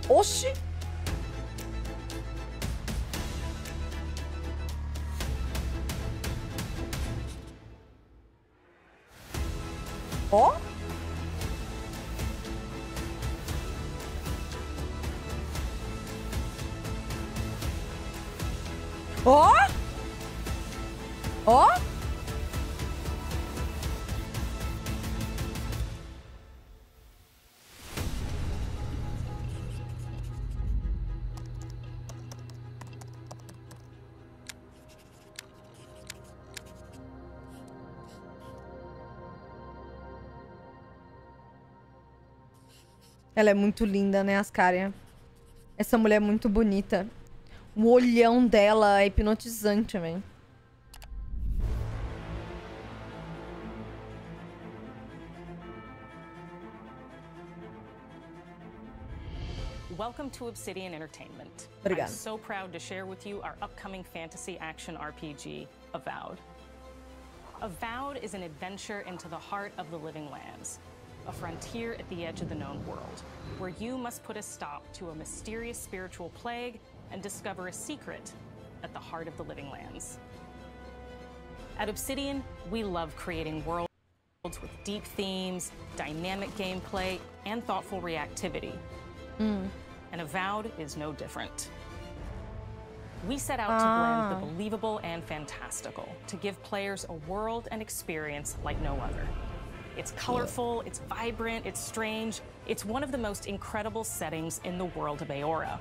Oxi! Ó! Ó! Ó! Ela é muito linda, né, Ascaria? Essa mulher é muito bonita. O olhão dela é hipnotizante, velho. Welcome to Obsidian Entertainment. Obrigada. I'm so proud to share with you our upcoming fantasy action RPG, Avowed. Avowed is an adventure into the heart of the living lands, a frontier at the edge of the known world, where you must put a stop to a mysterious spiritual plague and discover a secret at the heart of the living lands. At Obsidian, we love creating worlds with deep themes, dynamic gameplay, and thoughtful reactivity. And Avowed is no different. We set out to blend the believable and fantastical to give players a world and experience like no other. It's colorful, it's vibrant, it's strange. It's one of the most incredible settings in the world of Aora.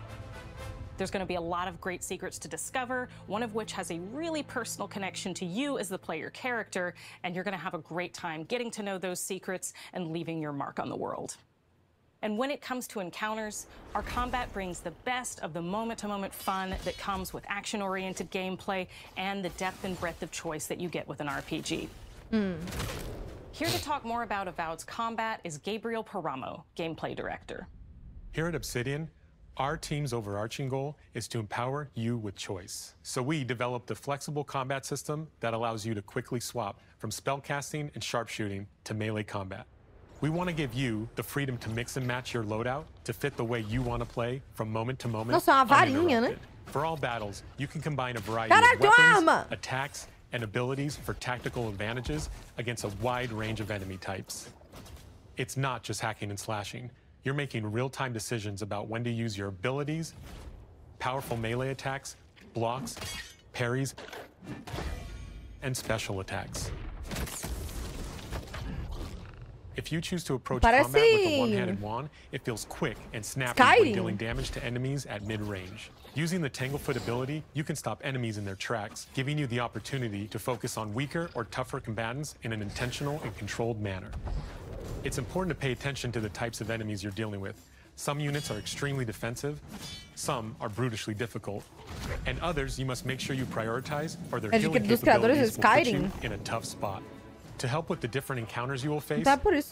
There's going to be a lot of great secrets to discover, one of which has a really personal connection to you as the player character, and you're going to have a great time getting to know those secrets and leaving your mark on the world. And when it comes to encounters, our combat brings the best of the moment-to-moment fun that comes with action-oriented gameplay and the depth and breadth of choice that you get with an RPG. Here to talk more about Avowed's combat is Gabriel Paramo, Gameplay Director. Here at Obsidian, our team's overarching goal is to empower you with choice. So we developed a flexible combat system that allows you to quickly swap from spellcasting and sharpshooting to melee combat. We want to give you the freedom to mix and match your loadout to fit the way you want to play from moment to moment. Nossa, uma varinha, né? For all battles, you can combine a variety of weapons, attacks, and abilities for tactical advantages against a wide range of enemy types. It's not just hacking and slashing. You're making real-time decisions about when to use your abilities, powerful melee attacks, blocks, parries, and special attacks. If you choose to approach combat with a one-handed wand, it feels quick and snappy when dealing damage to enemies at mid-range. Using the Tanglefoot ability, you can stop enemies in their tracks, giving you the opportunity to focus on weaker or tougher combatants in an intentional and controlled manner. It's important to pay attention to the types of enemies you're dealing with. Some units are extremely defensive, some are brutishly difficult, and others you must make sure you prioritize or their healing capabilities will put you in a tough spot. To help with the different encounters you will face,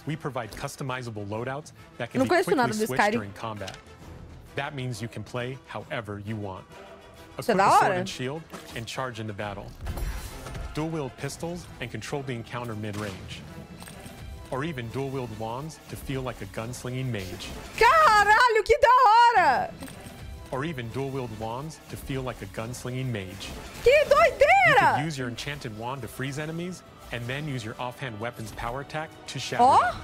we provide customizable loadouts that can be quickly switched during combat. That means you can play however you want. Equip a sword and shield and charge into battle. Dual-wield pistols and control the encounter mid-range. Or even dual-wield wands to feel like a gunslinging mage. Caralho, que da hora! Or even dual-wield wands to feel like a gunslinging mage. Que doideira! You can use your enchanted wand to freeze enemies, and then use your offhand weapon's power attack to shatter them.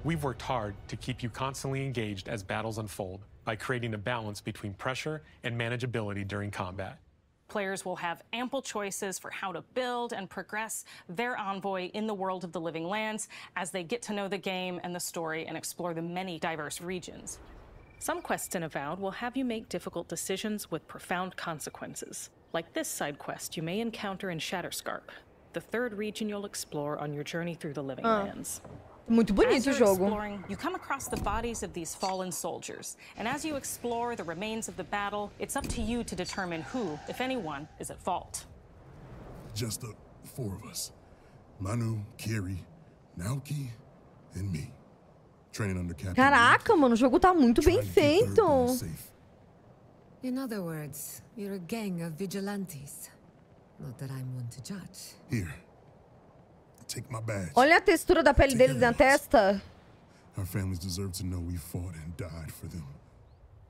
We've worked hard to keep you constantly engaged as battles unfold by creating a balance between pressure and manageability during combat. Players will have ample choices for how to build and progress their envoy in the world of the living lands as they get to know the game and the story and explore the many diverse regions. Some quests in Avowed will have you make difficult decisions with profound consequences, like this side quest you may encounter in Shatterscarp, the third region you'll explore on your journey through the living lands. Muito bonito o jogo. Exploring, you come across the bodies of these fallen soldiers, and as you explore the remains of the battle, it's up to you to determine who, if anyone, is at fault. Just the four of us. Manu, Kiri, Naoki, and me. Training under Captain. Caraca, mano, o jogo tá muito bem feito. In other words, you're a gang of vigilantes. Not that I'm one to judge. Here. Take my badge. Olha a textura da pele dele na testa. Our families deserve to know we fought and died for them.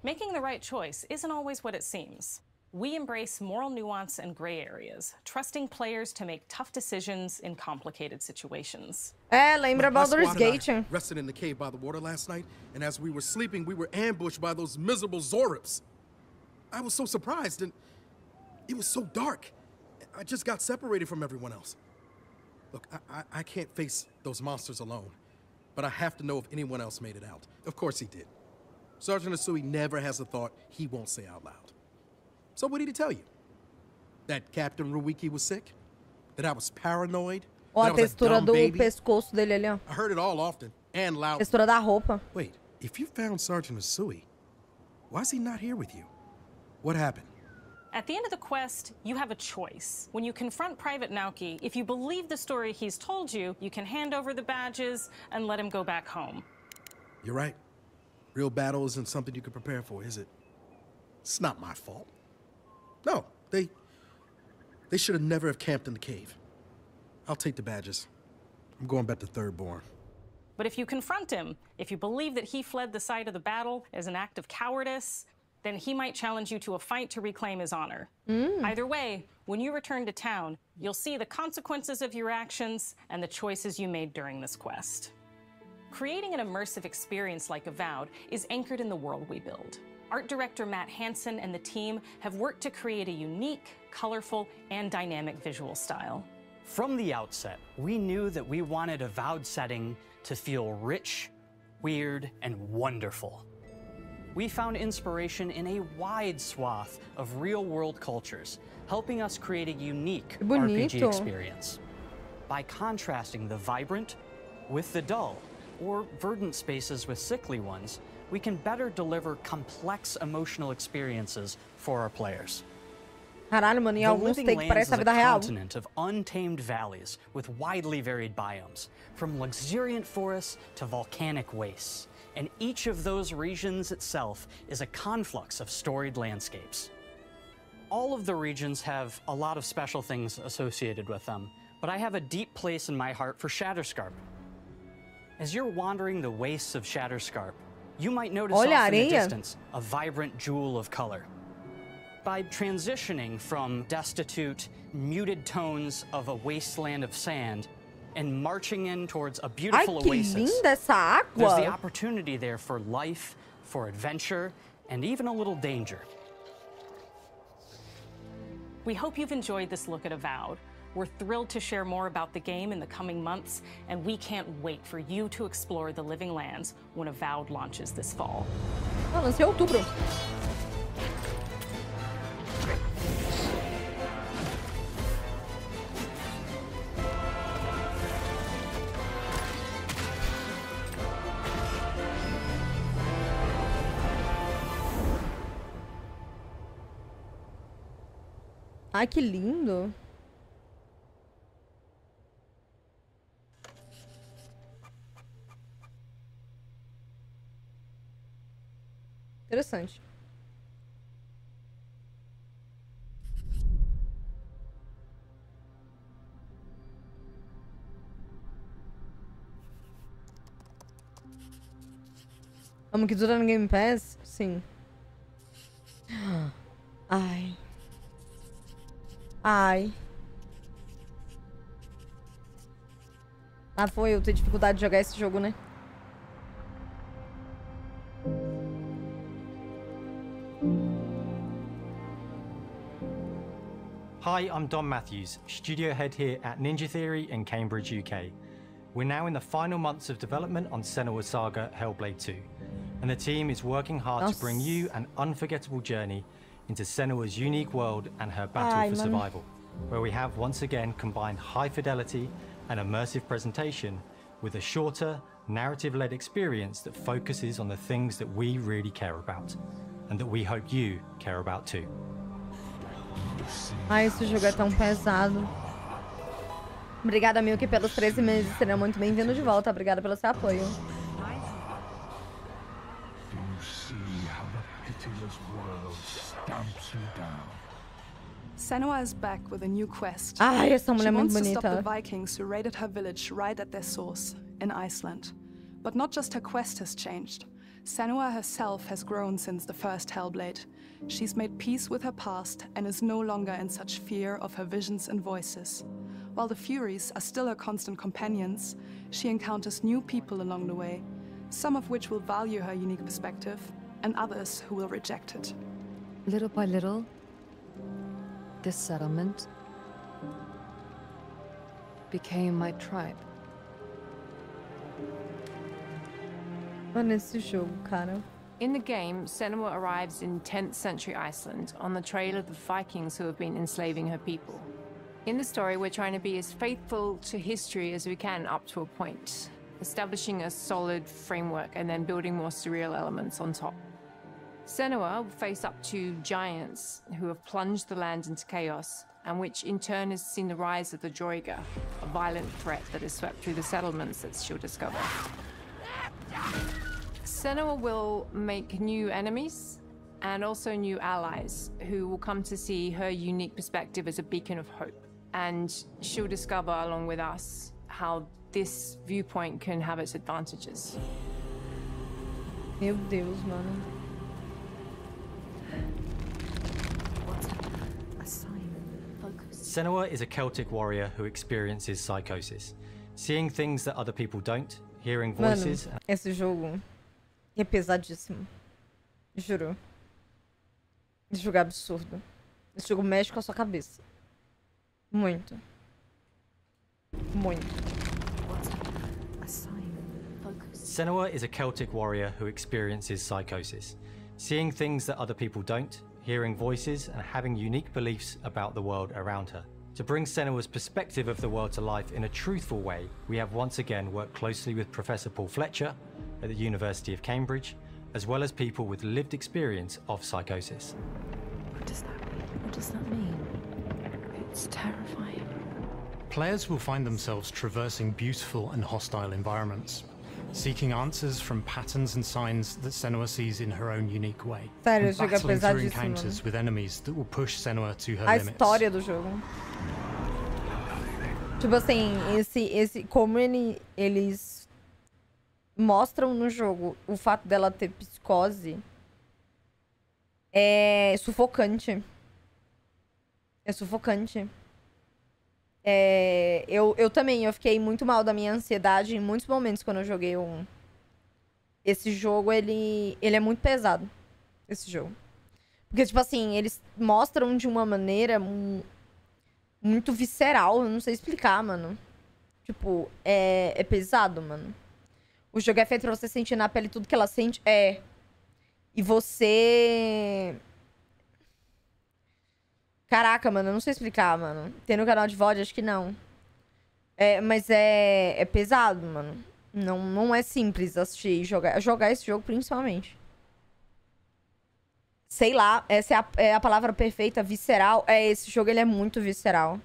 Making the right choice isn't always what it seems. We embrace moral nuance and gray areas, trusting players to make tough decisions in complicated situations. Lembra Baldur's Gate. Rested in the cave by the water last night, and as we were sleeping, we were ambushed by those miserable Zorips. I was so surprised, and it was so dark. I just got separated from everyone else. Look, I can't face those monsters alone, but I have to know if anyone else made it out. Of course he did. Sergeant Asui never has a thought he won't say out loud. So what did he tell you? That Captain Riyuuka was sick? That I was paranoid? Ó, a textura do pescoço dele ali, ó. I heard it all often and loud. Textura da roupa. Wait, if you found Sergeant Asui, why is he not here with you? What happened? At the end of the quest, you have a choice. When you confront Private Naoki, if you believe the story he's told you, you can hand over the badges and let him go back home. You're right. Real battle isn't something you can prepare for, is it? It's not my fault. No, they should have never have camped in the cave. I'll take the badges. I'm going back to Third Born. But if you confront him, if you believe that he fled the site of the battle as an act of cowardice, then he might challenge you to a fight to reclaim his honor. Either way, when you return to town, you'll see the consequences of your actions and the choices you made during this quest. Creating an immersive experience like Avowed is anchored in the world we build. Art director Matt Hansen and the team have worked to create a unique, colorful, and dynamic visual style. From the outset, we knew that we wanted Avowed setting to feel rich, weird, and wonderful. We found inspiration in a wide swath of real-world cultures, helping us create a unique RPG experience. By contrasting the vibrant with the dull, or verdant spaces with sickly ones, we can better deliver complex emotional experiences for our players. Caralho, mano, e alguns tem que parece a vida real. A continent of untamed valleys with widely varied biomes, from luxuriant forests to volcanic wastes. And each of those regions itself is a conflux of storied landscapes. All of the regions have a lot of special things associated with them, but I have a deep place in my heart for Shatterscarp. As you're wandering the wastes of Shatterscarp, you might notice off in the distance a vibrant jewel of color. By transitioning from destitute, muted tones of a wasteland of sand and marching in towards a beautiful oasis, there's the opportunity there for life, for adventure, and even a little danger. We hope you've enjoyed this look at Avowed. We're thrilled to share more about the game in the coming months, and we can't wait for you to explore the Living Lands when Avowed launches this fall. Ah, lancei em outubro. Ai, que lindo. Interessante. Amo que dura no Game Pass? Sim. Ai. Ai. Ah, foi eu ter dificuldade de jogar esse jogo, né? Hi, I'm Dom Matthews, studio head here at Ninja Theory in Cambridge, UK. We're now in the final months of development on Senua's Saga Hellblade 2, and the team is working hard to bring you an unforgettable journey into Senua's unique world and her battle for survival, where we have once again combined high fidelity and immersive presentation with a shorter, narrative-led experience that focuses on the things that we really care about, and that we hope you care about too. Ai, esse jogo é tão pesado. Obrigada, Milky, pelos 13 meses. Seria muito bem-vindo de volta. Obrigada pelo seu apoio. Senua is back with a new quest. Ai, essa mulher é muito bonita. She wants to stop the Vikings who raided her village right at their source, in Iceland. But not just her quest has changed. Senua herself has grown since the first Hellblade. She's made peace with her past and is no longer in such fear of her visions and voices. While the Furies are still her constant companions, she encounters new people along the way, some of which will value her unique perspective, and others who will reject it. Little by little, this settlement became my tribe. Nesse jogo, cara. In the game, Senua arrives in 10th century Iceland on the trail of the Vikings who have been enslaving her people. In the story, we're trying to be as faithful to history as we can up to a point, establishing a solid framework and then building more surreal elements on top. Senua will face up to giants who have plunged the land into chaos, and which in turn has seen the rise of the Droiga, a violent threat that has swept through the settlements that she'll discover. Senua will make new enemies and also new allies who will come to see her unique perspective as a beacon of hope. And she'll discover, along with us, how this viewpoint can have its advantages. Meu Deus, mano. Senua is a Celtic warrior who experiences psychosis, seeing things that other people don't, hearing voices. Mano, esse jogo é pesadíssimo. Juro. Esse jogo é absurdo. Esse jogo mexe com a sua cabeça. Muito. Muito. Senua is a Celtic warrior who experiences psychosis, seeing things that other people don't, hearing voices, and having unique beliefs about the world around her. To bring Senua's perspective of the world to life in a truthful way, we have once again worked closely with Professor Paul Fletcher at the University of Cambridge, as well as people with lived experience of psychosis. What does that mean? What does that mean? It's terrifying. Players will find themselves traversing beautiful and hostile environments, seeking answers from patterns and signs that Senua sees in her own unique way. Sério, and jogo é battling through pesadíssimo. encounters with enemies that will push Senua to her A limits. história do jogo. Tipo assim, como eles mostram no jogo o fato dela ter psicose é sufocante. É sufocante. Eu também, eu fiquei muito mal da minha ansiedade em muitos momentos quando eu joguei esse jogo. Ele é muito pesado, esse jogo. Porque, tipo assim, eles mostram de uma maneira muito visceral. Eu não sei explicar, mano. Tipo, é pesado, mano. O jogo é feito pra você sentir na pele tudo que ela sente. E você... Caraca, mano, eu não sei explicar, mano. Tem no canal de VOD? Acho que não. Mas é pesado, mano. Não é simples assistir e jogar esse jogo, principalmente. Sei lá, essa é a palavra perfeita, visceral. Esse jogo, ele é muito visceral.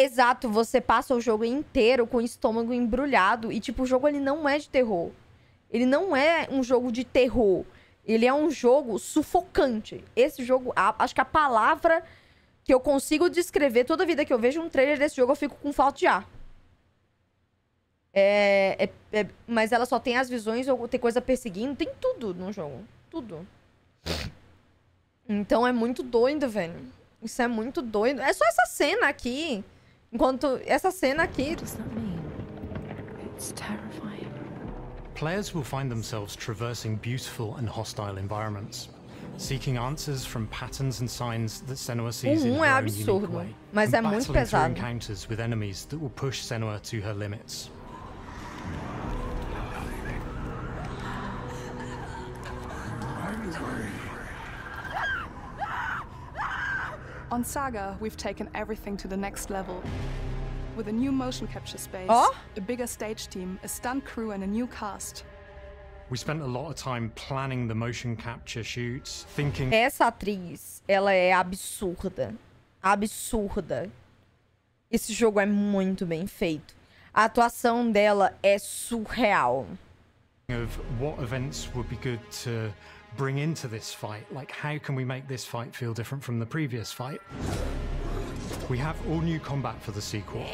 Exato, você passa o jogo inteiro com o estômago embrulhado. E, tipo, o jogo, ele não é de terror. Ele não é um jogo de terror. Ele é um jogo sufocante. Esse jogo, acho que a palavra que eu consigo descrever, toda vida que eu vejo um trailer desse jogo, eu fico com falta de ar. Mas ela só tem as visões, ou tem coisa perseguindo, tem tudo no jogo. Tudo. Então é muito doido, velho. Isso é muito doido. É só essa cena aqui. Essa cena aqui... What does that mean? It's terrifying. Players will find themselves traversing beautiful and hostile environments, seeking answers from patterns and signs that Senua sees in her own unique way, mas and muito battling through pesado. encounters with enemies that will push Senua to her limits. On Saga, we've taken everything to the next level. With a new motion capture space, a bigger stage team, a stunt crew, and a new cast. We spent a lot of time planning the motion capture shoots, thinking... Essa atriz, ela é absurda. Absurda. Esse jogo é muito bem feito. A atuação dela é surreal. ...of what events would be good to bring into this fight. Like, how can we make this fight feel different from the previous fight? We have all new combat for the sequel.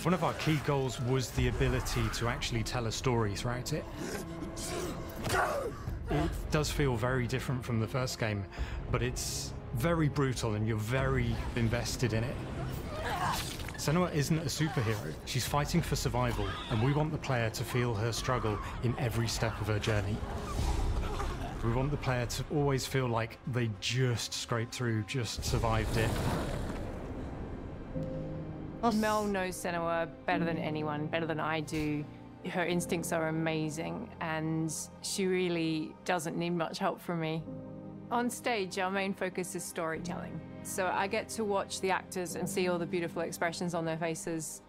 One of our key goals was the ability to actually tell a story throughout it. It does feel very different from the first game, but it's very brutal and you're very invested in it. Senua isn't a superhero, she's fighting for survival, and we want the player to feel her struggle in every step of her journey. We want the player to always feel like they just scraped through, just survived it. Mel knows Senua better than anyone, better than I do. Her instincts are amazing, and she really doesn't need much help from me. On stage, our main focus is storytelling. So I get to watch the actors and see all the beautiful expressions on their faces.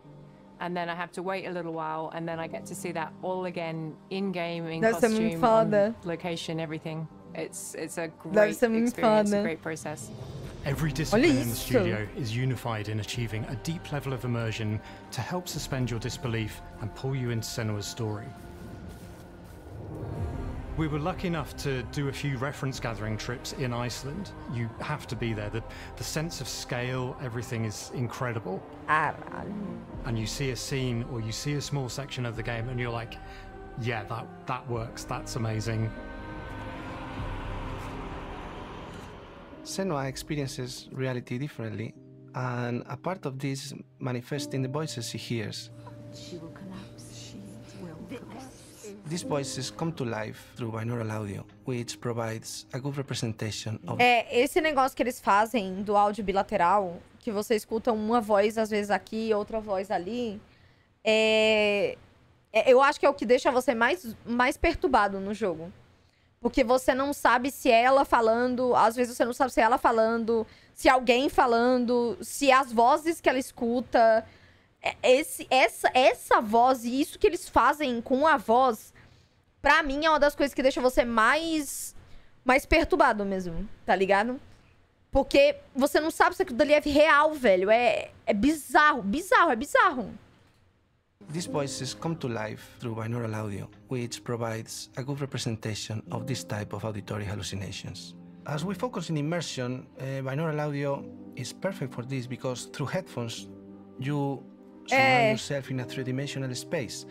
And then I have to wait a little while, and then I get to see that all again in-game, in costume, on location, everything. It's a great experience, a great process. Every discipline in the studio is unified in achieving a deep level of immersion to help suspend your disbelief and pull you into Senua's story. We were lucky enough to do a few reference gathering trips in Iceland. You have to be there. The sense of scale, everything is incredible. And you see a scene or you see a small section of the game and you're like, yeah, that works, that's amazing. Senua experiences reality differently, and a part of this manifests in the voices she hears. She will collapse. She will collapse. These voices come to life through binaural audio, which provides a good representation of... Esse negócio que eles fazem do áudio bilateral, que você escuta uma voz às vezes aqui, outra voz ali, eu acho que é o que deixa você mais perturbado no jogo. Porque você não sabe se é ela falando, às vezes você não sabe se é ela falando, se é alguém falando, se é as vozes que ela escuta. Essa voz e isso que eles fazem com a voz, pra mim é uma das coisas que deixa você mais perturbado mesmo, tá ligado? Porque você não sabe se aquilo dali é real, velho. É bizarro, é bizarro. These voices come to life through binaural audio, which provides a good representation of this type of auditory hallucinations. As we focus in immersion, binaural audio is perfect for this because through headphones, you surround yourself in a three-dimensional space.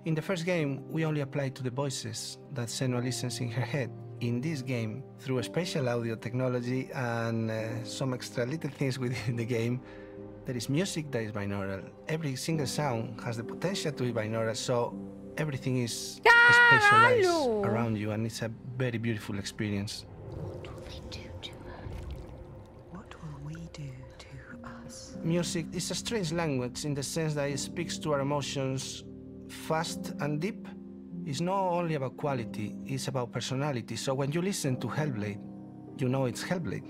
In the first game, we only applied to the voices that Senua listens in her head. In this game, through spatial audio technology and some extra little things within the game, there is music that is binaural. Every single sound has the potential to be binaural, so everything is spatialized around you, and it's a very beautiful experience. What will they do to her? What will we do to us? Music is a strange language in the sense that it speaks to our emotions fast and deep. It's not only about quality, it's about personality. So when you listen to Hellblade, you know it's Hellblade.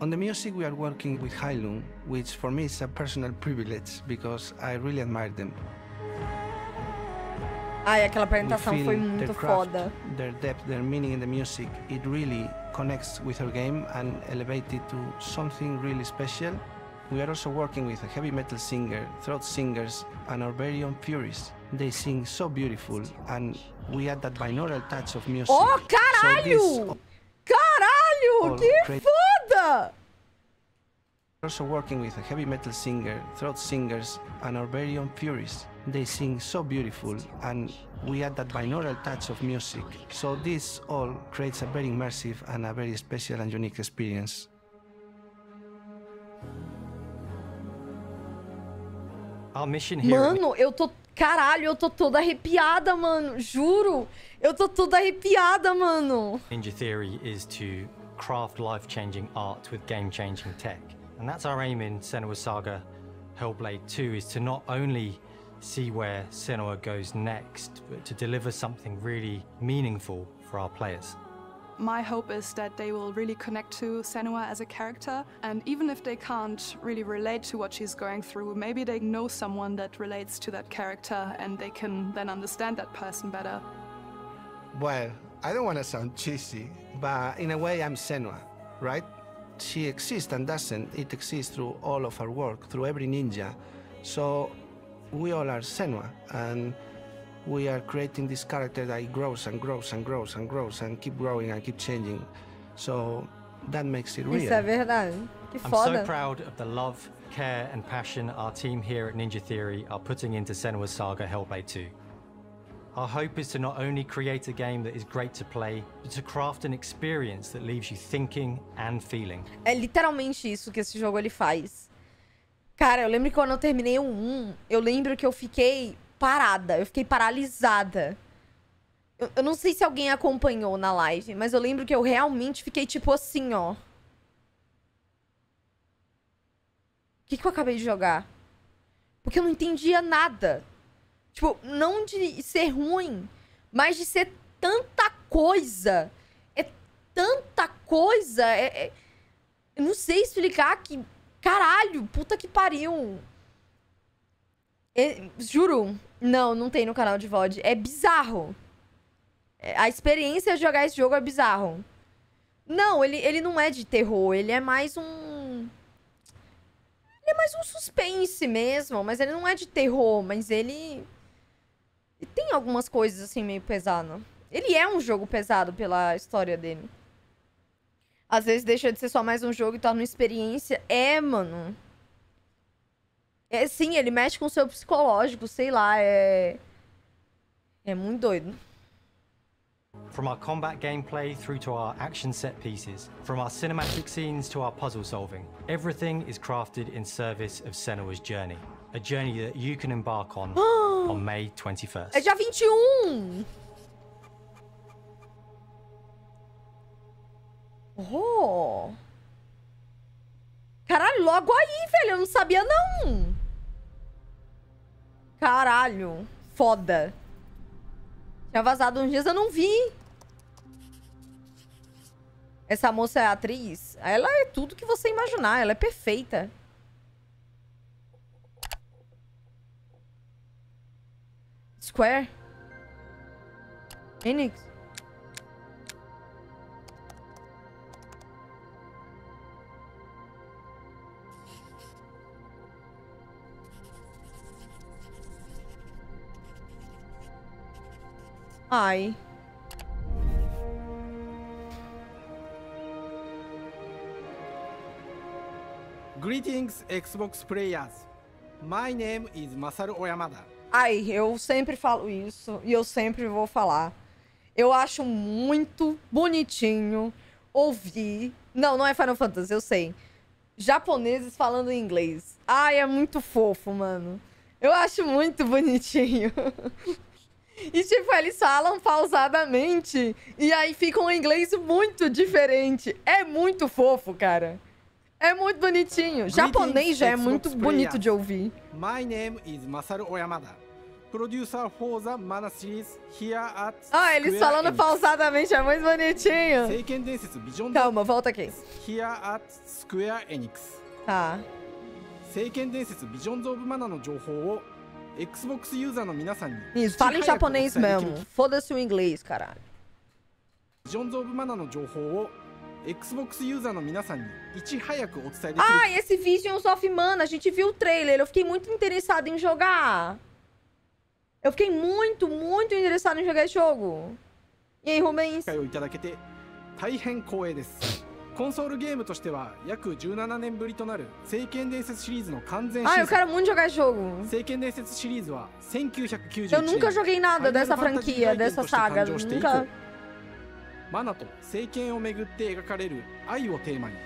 On the music, we are working with Heilung, which for me is a personal privilege because I really admire them. Aquela apresentação foi muito foda. Their depth, their meaning in the music, it really connects with our game and elevates it to something really special. We are also working with a heavy metal singer, throat singers, and our very own Furies. They sing so beautiful, and we add that binaural touch of music. Oh, caralho! Caralho, que foda! Also working with a heavy metal singer, throat singers, and our very own Furies. They sing so beautiful, and we add that binaural touch of music. So this all creates a very immersive and a very special and unique experience. Our mission here... Mano, caralho, eu tô toda arrepiada, mano. Juro. Eu tô toda arrepiada, mano. Ninja Theory is to craft life-changing art with game-changing tech. And that's our aim in Senua's Saga Hellblade 2, is to not only see where Senua goes next, but to deliver something really meaningful for our players. My hope is that they will really connect to Senua as a character, and even if they can't really relate to what she's going through, maybe they know someone that relates to that character and they can then understand that person better. Well, I don't want to sound cheesy, but in a way I'm Senua, right? She exists and doesn't. It exists through all of our work, through every ninja. So we all are Senua, and we are creating this character that grows and grows and grows and grows and keep growing and keep changing. So that makes it real. Isso é verdade. Que I'm foda. so proud of the love, care and passion our team here at Ninja Theory are putting into Senua's Saga Hellblade 2. Our hope is to not only create a game that is great to play, but to craft an experience that leaves you thinking and feeling. É literalmente isso que esse jogo ele faz. Cara, eu lembro que quando eu terminei o 1, eu lembro que eu fiquei parada, eu fiquei paralisada. Eu não sei se alguém acompanhou na live, mas eu lembro que eu realmente fiquei tipo assim, ó. O que eu acabei de jogar? Porque eu não entendia nada. Tipo, não de ser ruim, mas de ser tanta coisa. É tanta coisa. Eu não sei explicar que... Caralho, puta que pariu. Juro. Não tem no canal de VOD. É bizarro. A experiência de jogar esse jogo é bizarro. Não, ele não é de terror. Ele é mais um... Ele é mais um suspense mesmo. Mas ele não é de terror. Mas ele tem algumas coisas assim meio pesadas. Ele é um jogo pesado pela história dele. Às vezes deixa de ser só mais um jogo e torna uma experiência. Mano. Sim, ele mexe com o seu psicológico, sei lá. É muito doido. From our combat gameplay through to our action set pieces, from our cinematic scenes to our puzzle solving, everything is crafted in service of Senua's journey. A journey that you can embark on on May 21st. É dia 21! Oh! Caralho, logo aí, velho. Eu não sabia, não. Caralho. Foda. Tinha vazado uns dias, eu não vi. Essa moça é atriz? Ela é tudo que você imaginar. Ela é perfeita. Square? Enix? Ai. Greetings, Xbox players. My name is Masaru Oyamada. Ai, eu sempre falo isso e eu sempre vou falar. Eu acho muito bonitinho ouvir... Não é Final Fantasy, eu sei. Japoneses falando em inglês. Ai, é muito fofo, mano. Eu acho muito bonitinho. E, tipo, eles falam pausadamente. E aí fica um inglês muito diferente. É muito fofo, cara. É muito bonitinho. Japonês já é muito bonito de ouvir. My name is Masaru Oyamada. Producer for the Mana series here at eles falando pausadamente é muito bonitinho. Calma, volta aqui. Here at Square Enix. Tá. 聖剣伝説ビジョンズ・オブ・マナの情報を Xbox ユーザーの皆さんに Isso, fala em japonês mesmo. Foda-se o inglês, caralho. ビジョンズ・オブ・マナの情報を Xbox ユーザーの皆さんにいち早くお伝えできる esse Visions of Mana, a gente viu o trailer. Eu fiquei muito interessado em jogar. Eu fiquei muito interessado em jogar esse jogo. E aí, Rubens? をいただけて大変光栄です。 コンソールゲームとしては約17年ぶりとなる聖剣伝説シリーズの完全シリーズ。eu quero muito jogar esse jogo. 聖剣伝説シリーズは1991年 Eu nunca joguei nada dessa franquia, dessa saga. Nunca. マナと聖剣をめぐって描かれる愛をテーマに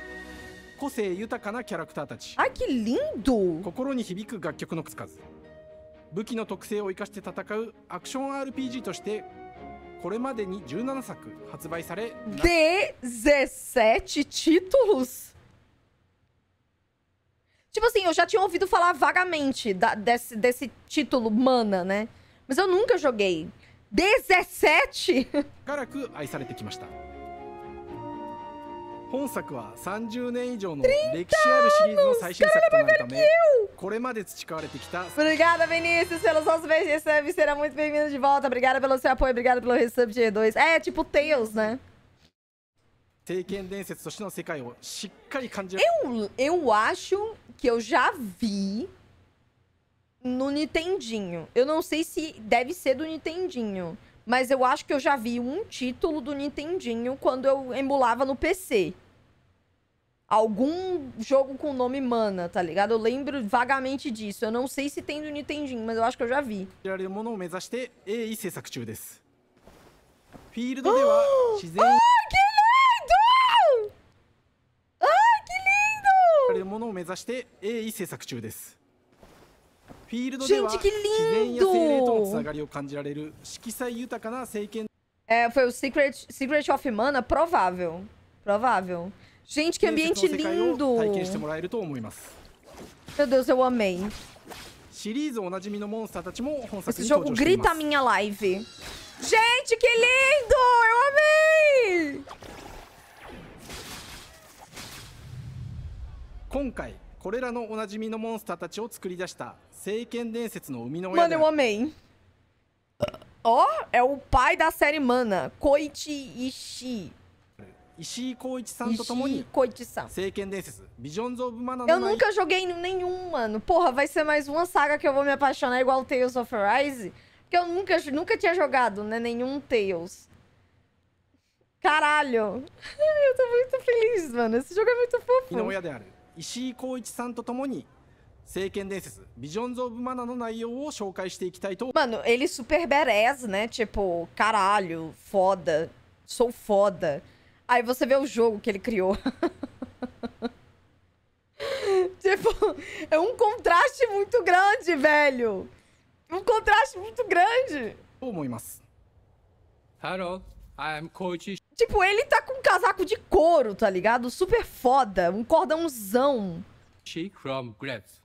個性豊かなキャラクターたち。Ai, que lindo! 心に響く楽曲の数々。武器の特性を生かして戦うアクション RPG としてこれまでに17作発売され 17 títulos? Tipo assim, eu já tinha ouvido falar vagamente desse título Mana, né? Mas eu nunca joguei. 17? 長く愛されてきました。本作は30年以上の歴史あるシリーズの最新作となるため、これまで培われてきた Obrigada, Vinícius, pelos nossos beijos de resub. Será muito bem-vindo de volta. Obrigada pelo seu apoio, obrigada pelo resub de E2. É, tipo Tails, né? 聖剣伝説としての世界をしっかり感じる Eu acho que eu já vi no Nintendinho. Eu não sei se deve ser do Nintendinho, mas eu acho que eu já vi um título do Nintendinho quando eu emulava no PC. algum jogo com o nome Mana, tá ligado? Eu lembro vagamente disso. Eu não sei se tem do Nintendinho, mas eu acho que eu já vi. Ai, que lindo! Ai, que lindo! Gente, que lindo! É, foi o Secret of Mana? Provável. Provável. Gente, que ambiente lindo! Meu Deus, eu amei. Esse jogo grita a minha live. Gente, que lindo! Eu amei! Mano, eu amei. Ó, é o pai da série Mana, Koichi Ishii. Ishii Koichi-san. Eu nunca joguei nenhum, mano. Porra, vai ser mais uma saga que eu vou me apaixonar igual Tales of Arise. Porque eu nunca tinha jogado, né, nenhum Tales. Caralho. Eu tô muito feliz, mano. Esse jogo é muito fofo. Mano, ele super badass, né? Tipo, caralho, foda. Sou foda. Aí você vê o jogo que ele criou. Tipo, é um contraste muito grande, velho. Um contraste muito grande. Hello, I am Koichi. Tipo, ele tá com um casaco de couro, tá ligado? Super foda. Um cordãozão. From Gretz.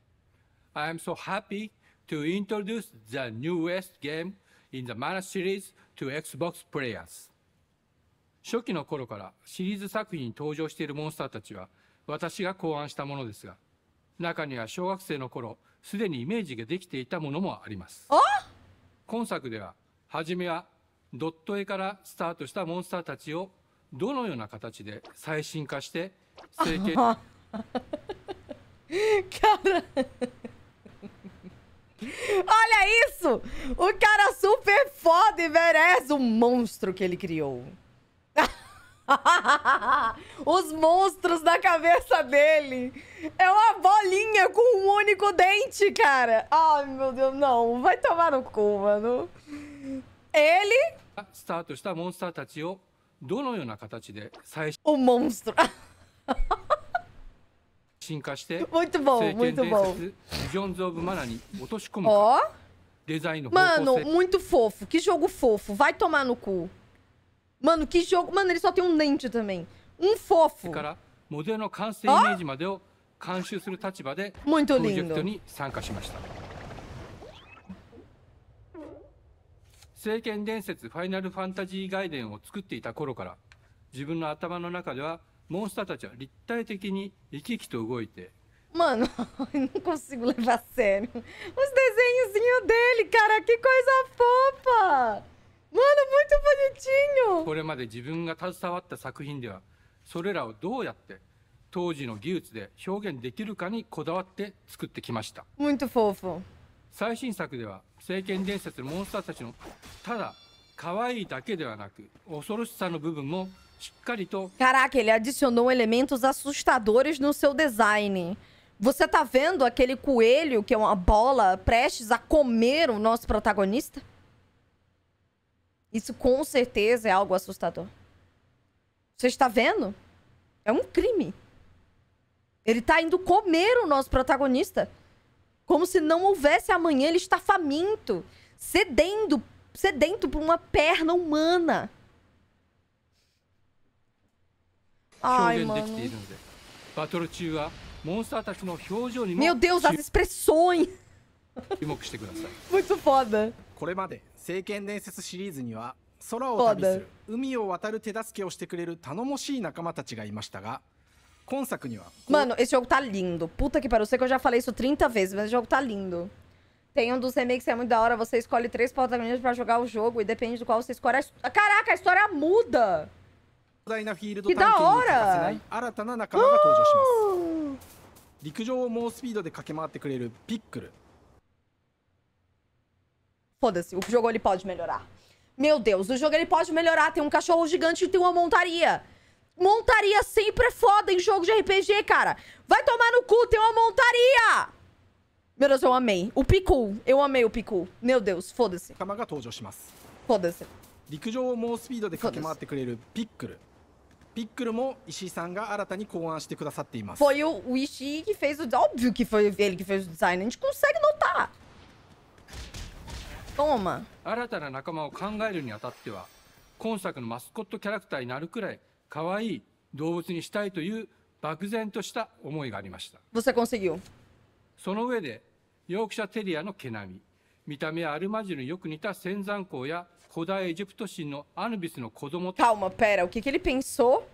I am so happy to introduce the newest game in the Mana series to Xbox players. 初期の頃からシリーズ作品に登場しているモンスターたちは私が考案したものですが、中には小学生の頃すでにイメージができていたものもあります。今作では初めはドット絵からスタートしたモンスターたちをどのような形で最新化して成形 Cara, olha isso! O cara super foda e merece o monstro que ele criou. Os monstros na cabeça dele. É uma bolinha com um único dente, cara. Ai, meu Deus, não. Vai tomar no cu, mano. Ele... O monstro. Muito bom, muito bom. Ó. Mano, muito fofo. Que jogo fofo. Vai tomar no cu. Mano, que jogo... Mano, ele só tem um dente também. Um fofo. Ó. Muito lindo. 聖剣伝説ファイナルファンタジー外伝を作っていた頃から自分の頭の中ではモンスターたちは立体的に生き生きと動いて Mano, eu não consigo levar a sério. Os desenhozinhos dele, cara, que coisa fofa. Mano, muito bonitinho. これまで自分が携わった作品ではそれらをどうやって当時の技術で表現できるかにこだわって作ってきました。 Muito fofo. 最新作では聖剣伝説のモンスターたちのただ可愛いだけではなく恐ろしさの部分もしっかりと Caraca, ele adicionou elementos assustadores no seu design. Você tá vendo aquele coelho que é uma bola prestes a comer o nosso protagonista? Isso com certeza é algo assustador. Você está vendo? É um crime. Ele tá indo comer o nosso protagonista. Como se não houvesse amanhã, ele está faminto, sedento por uma perna humana. Ai, mano. Meu Deus, as expressões. Muito foda. これまで聖剣伝説シリーズには空を旅する海を渡る手助けをしてくれる頼もしい仲間たちがいましたが Mano, esse jogo tá lindo. Puta que pariu. Eu sei que eu já falei isso 30 vezes, mas esse jogo tá lindo. Tem um dos remakes que é muito da hora. Você escolhe 3 protagonistas pra jogar o jogo e depende do qual você escolhe. Caraca, a história muda! Que da hora! Foda-se, o jogo ele pode melhorar. Meu Deus, o jogo ele pode melhorar. Tem um cachorro gigante e tem uma montaria. Montaria sempre é foda em jogo de RPG, cara. Vai tomar no cu, tem uma montaria! Meu Deus, eu amei. O Piku. Eu amei o Piku. Meu Deus, foda-se. Foda-se. 陸上を猛スピードで駆け回ってくれるピックル。ピックルも石井さんが新たに考案してくださっています。Foi o Ishii que fez o... Óbvio que foi ele que fez o design. A gente consegue notar. Toma. 新たな仲間を考えるにあたっては、今作のマスコットキャラクターになるくらい可愛い動物にしたいという漠然とした思いがありました。Você conseguiu. その上で、ヨークシャテリアの毛並み、見た目はアルマジルによく似た仙山公や古代エジプト神のアヌビスの子供。Calma, pera, o que ele pensou?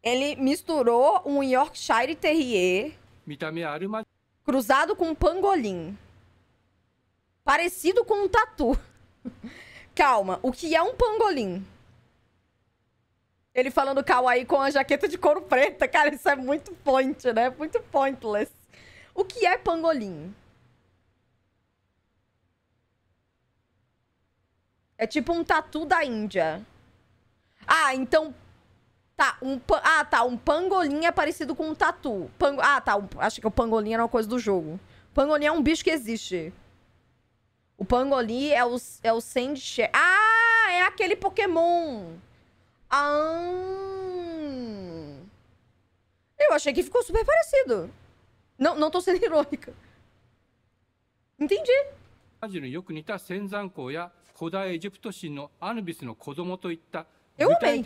Ele misturou um Yorkshire Terrier cruzado com um pangolim. Parecido com um tatu. Calma, o que é um pangolim? Ele falando kawaii com a jaqueta de couro preta. Cara, isso é muito point, né? Muito pointless. O que é pangolim? É tipo um tatu da Índia. Ah, então... Tá, um pangolim é parecido com um tatu. Acho que o pangolim era uma coisa do jogo. O pangolim é um bicho que existe. O pangolim é o Sandshare. Ah, é aquele Pokémon. Eu achei que ficou super parecido. Não tô sendo irônica. Entendi. Eu amei.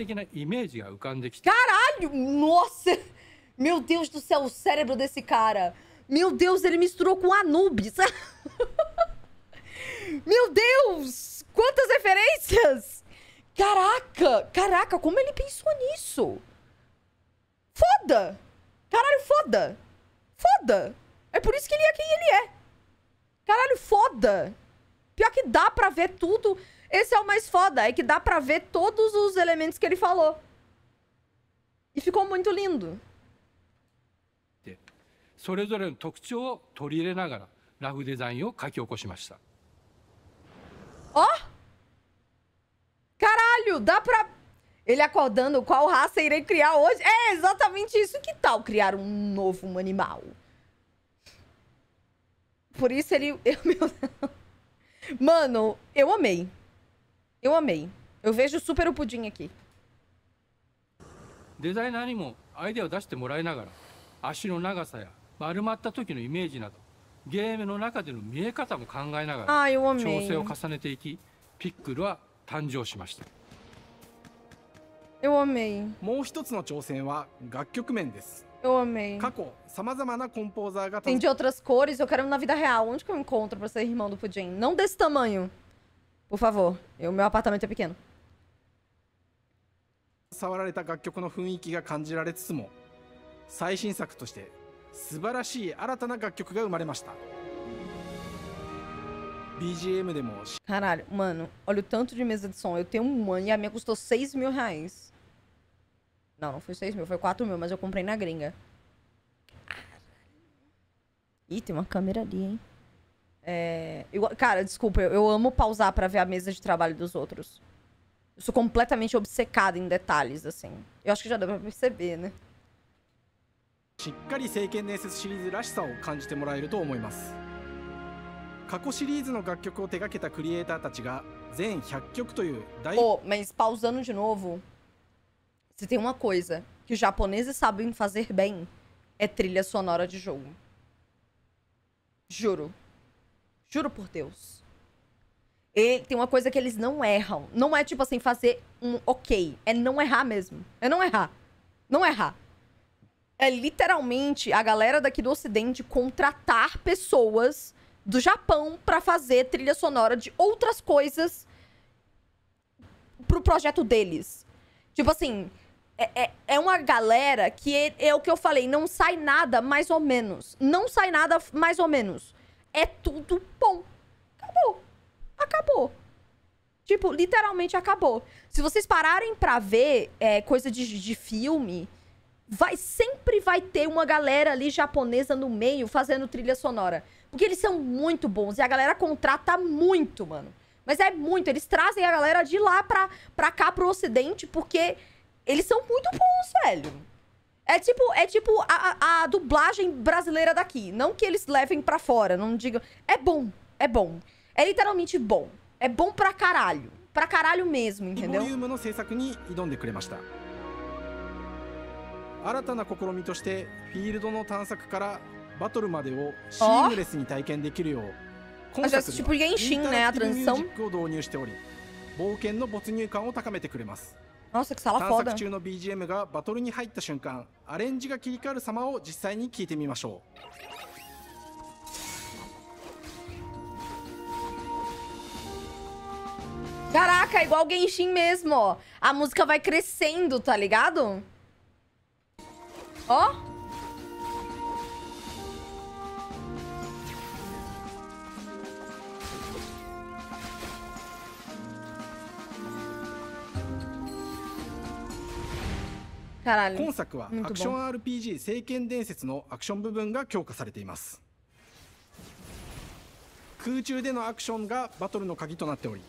Caralho! Nossa! Meu Deus do céu, o cérebro desse cara. Meu Deus, ele misturou com Anubis. Meu Deus! Quantas referências! Caraca! Caraca, como ele pensou nisso? Foda! Caralho, foda! Foda! É por isso que ele é quem ele é. Caralho, foda! Pior que dá pra ver tudo... Esse é o mais foda, é que dá pra ver todos os elementos que ele falou. E ficou muito lindo. Ó! Caralho, dá pra... Ele acordando, qual raça irei criar hoje? É exatamente isso. Que tal criar um novo animal? Por isso ele... Mano, eu amei. Eu amei. Eu vejo super o pudim aqui. Ah, eu amei. Eu amei. Eu amei. Tem de outras cores, eu quero na vida real. Onde que eu encontro pra ser irmão do pudim? Não desse tamanho. Por favor, meu apartamento é pequeno. Caralho, mano, olha o tanto de mesa de som. Eu tenho uma e a minha custou 6 mil reais. Não foi 6 mil, foi 4 mil, mas eu comprei na gringa. Ih, tem uma câmera ali, hein? Cara, desculpa, eu amo pausar pra ver a mesa de trabalho dos outros. Eu sou completamente obcecada em detalhes, assim. Eu acho que já deu pra perceber, né? Mas pausando de novo, se tem uma coisa que os japoneses sabem fazer bem, é trilha sonora de jogo. Juro. Juro por Deus. E tem uma coisa que eles não erram. Não é tipo assim, fazer um ok. É não errar mesmo. É não errar. Não errar. É literalmente a galera daqui do Ocidente contratar pessoas do Japão pra fazer trilha sonora de outras coisas pro projeto deles. Tipo assim, é uma galera que é o que eu falei, não sai nada mais ou menos. Não sai nada mais ou menos. É tudo bom. Acabou. Acabou. Tipo, literalmente acabou. Se vocês pararem pra ver coisa de filme, sempre vai ter uma galera ali japonesa no meio fazendo trilha sonora. Porque eles são muito bons. E a galera contrata muito, mano. Mas é muito. Eles trazem a galera de lá pra cá, pro ocidente, porque eles são muito bons, velho. É tipo a dublagem brasileira daqui. Não que eles levem pra fora, não digo... É bom, é bom. É literalmente bom. É bom pra caralho. Pra caralho mesmo, entendeu? 新たな試みとしてフィールドの探索からバトルまでをシームレスに体験できるよう今作ではインタラクティブミュージックを導入しており冒険の没入感を高めてくれます。 Nossa, que sala 探 foda. 索中の BGM がバトルに入った瞬間アレンジが切り替わる様を実際に聞いてみましょう。 Caraca, igual o Genshin mesmo, ó. A música vai crescendo, tá ligado? Ó. Caralho. 今作はアクション RPG 聖剣伝説のアクション部分が強化されています。空中でのアクションがバトルの鍵となっており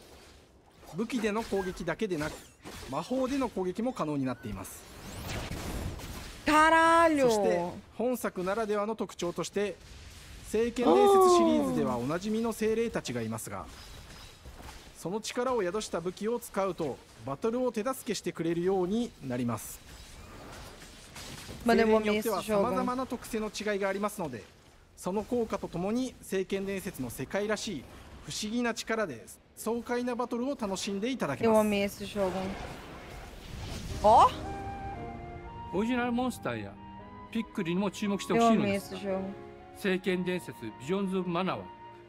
武器での攻撃だけでなく魔法での攻撃も可能になっています。 Caralho! そして本作ならではの特徴として聖剣伝説シリーズではおなじみの精霊たちがいますがその力を宿した武器を使うとバトルを手助けしてくれるようになります。精霊によっては様々な特性の違いがありますのでその効果とともに聖剣伝説の世界らしい不思議な力で爽快なバトルを楽しんでいただけます。 Eu amei esse jogo. Ó! オリジナルモンスターやピックリにも注目してほ Eu しいの amei です。 esse jogo. 聖剣伝説ビジョンズ・オブ・マナーは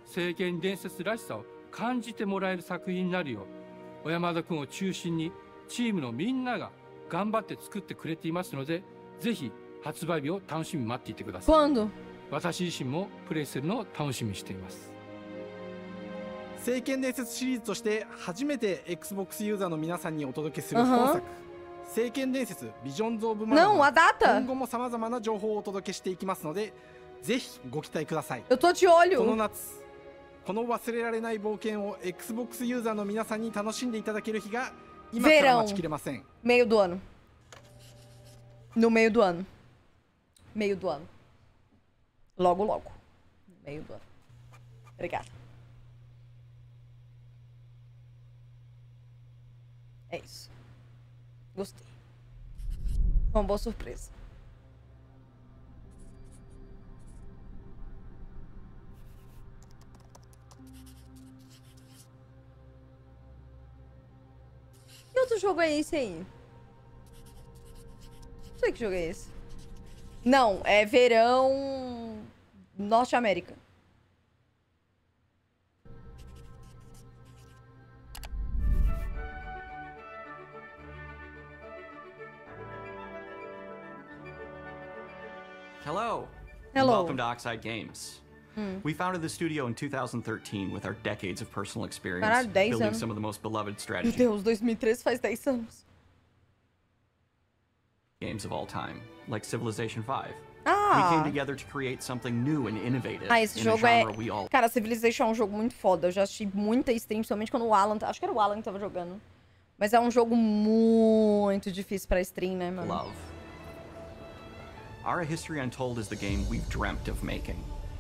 聖剣伝説らしさを感じてもらえる作品になるよう小山田君を中心にチームのみんなが頑張って作ってくれていますのでぜひ発売日を楽しみに待っていてください。 Quando? 私自身もプレイするのを楽しみにしています。 聖剣伝説シリーズとして初めて Xbox ユーザーの皆さんにお届けする本作、聖剣伝説ビジョンズ・オブ・マナーは今後もさまざまな情報をお届けしていきますのでぜひご期待ください。 Eu tô de olho. この夏この忘れられない冒険を Xbox ユーザーの皆さんに楽しんでいただける日が今から待ちきれません。 Meio do ano. No meio do ano. Meio do ano. Logo, logo. Meio do ano. Obrigada. É isso. Gostei. Foi uma boa surpresa. Que outro jogo é esse aí? Não sei que jogo é esse. Não, é verão... Norte América. Hello. Hello. And welcome to Oxide Games. We founded the studio in 2013 with our decades of personal experience Caralho, 10 building anos. some of the most beloved Meu strategy Deus, 2013 faz 10 anos. games of all time, like Civilization V. We Ah! came together to create something new and innovative Ah, esse in a jogo é... genre we all Cara, Civilization é um jogo muito foda. Eu já assisti muita stream, principalmente quando o Alan... Acho que era o Alan que tava jogando. Mas é um jogo muito difícil pra stream, né, mano? love. Our History Untold is the game we've dreamt of making.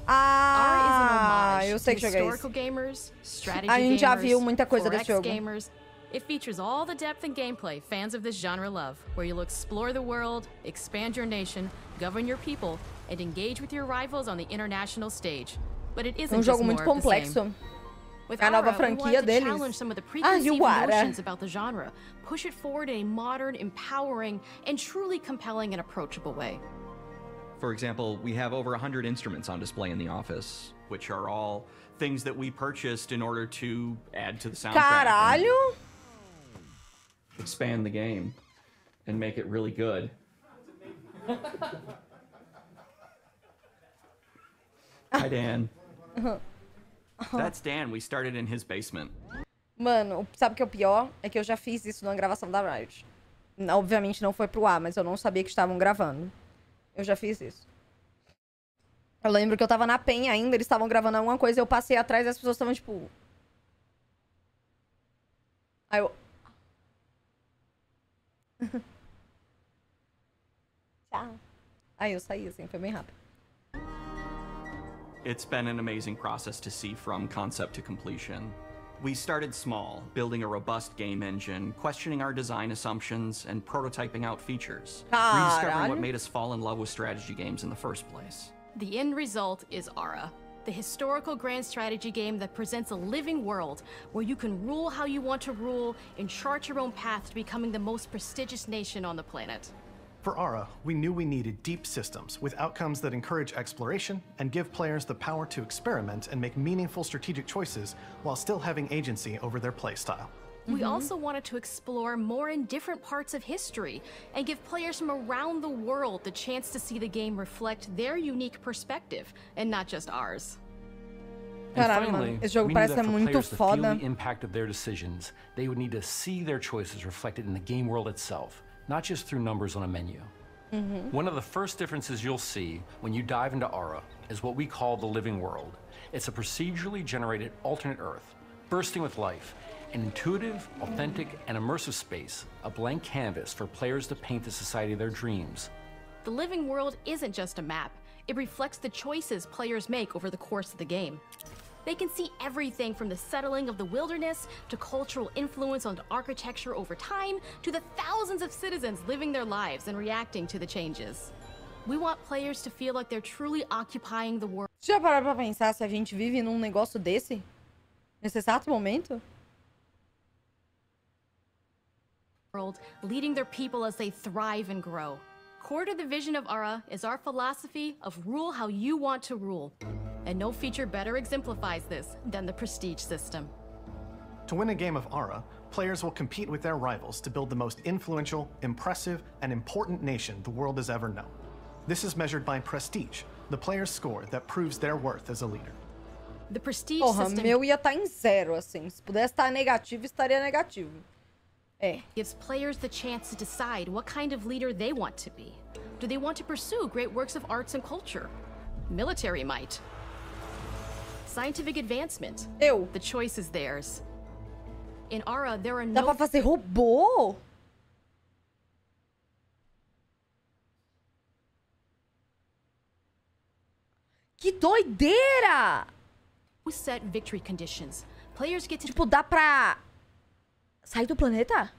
Ah, eu sei que jogo é esse. Gamers, strategy A gente já gamers, viu muita coisa desse 4X jogo. gamers. It features all the depth and gameplay fans of this genre love, where you'll explore the world, expand your nation, govern your people, and engage with your rivals on the international stage. But it isn't jogo just muito more of the complexo. same. With A nova Aura, we franquia wanted to deles. challenge some of the Ah, preconceived Riyuuka. notions about the genre, push it forward in a modern, empowering, and truly compelling and approachable way. For example, we have over 100 instruments on display in the office, which are all things that we purchased in order to add to the soundtrack. Caralho! Expand the game and make it really good. Hi, Dan. That's Dan. We started in his basement. Mano, sabe o que é o pior? É que eu já fiz isso numa gravação da Riot. Obviamente não foi pro ar, mas eu não sabia que estavam gravando. Eu já fiz isso. Eu lembro que eu tava na penha ainda, eles estavam gravando alguma coisa, eu passei atrás e as pessoas estavam tipo... Aí eu... Tchau. Aí eu saí assim, foi bem rápido. It's been an amazing process to see from concept to completion. We started small, building a robust game engine, questioning our design assumptions, and prototyping out features, rediscovering what made us fall in love with strategy games in the first place. The end result is Ara, the historical grand strategy game that presents a living world where you can rule how you want to rule and chart your own path to becoming the most prestigious nation on the planet. For Ara, we knew we needed deep systems with outcomes that encourage exploration and give players the power to experiment and make meaningful strategic choices while still having agency over their playstyle. We also wanted to explore more in different parts of history and give players from around the world the chance to see the game reflect their unique perspective and not just ours. And finally, esse jogo parece ser muito foda. To feel the impact of their decisions, they would need to see their choices reflected in the game world itself, not just through numbers on a menu. One of the first differences you'll see when you dive into Ara is what we call the living world. It's a procedurally generated alternate Earth, bursting with life, an intuitive, authentic, and immersive space, a blank canvas for players to paint the society of their dreams. The living world isn't just a map. It reflects the choices players make over the course of the game. They can see everything from the settling of the wilderness to cultural influence on architecture over time to the thousands of citizens living their lives and reacting to the changes. We want players to feel like they're truly occupying the world. Já pararam pra pensar se a gente vive num negócio desse? Nesse exato momento? Leading their people as they thrive and grow. Core to the vision of Ara is our philosophy of rule how you want to rule. And no feature better exemplifies this than the prestige system. To win a game of Ara, players will compete with their rivals to build the most influential, impressive, and important nation the world has ever known. This is measured by prestige, the player's score that proves their worth as a leader. The prestige system... meu ia estar em 0, assim. Se pudesse estar negativo, estaria negativo. Gives players the chance to decide what kind of leader they want to be. Do they want to pursue great works of arts and culture? Military might. Scientific advancement. The choice is theirs. In Ara, there are no... Dá pra fazer robô? Que doideira! We set victory conditions. Players get to... Tipo, dá pra... sair do planeta?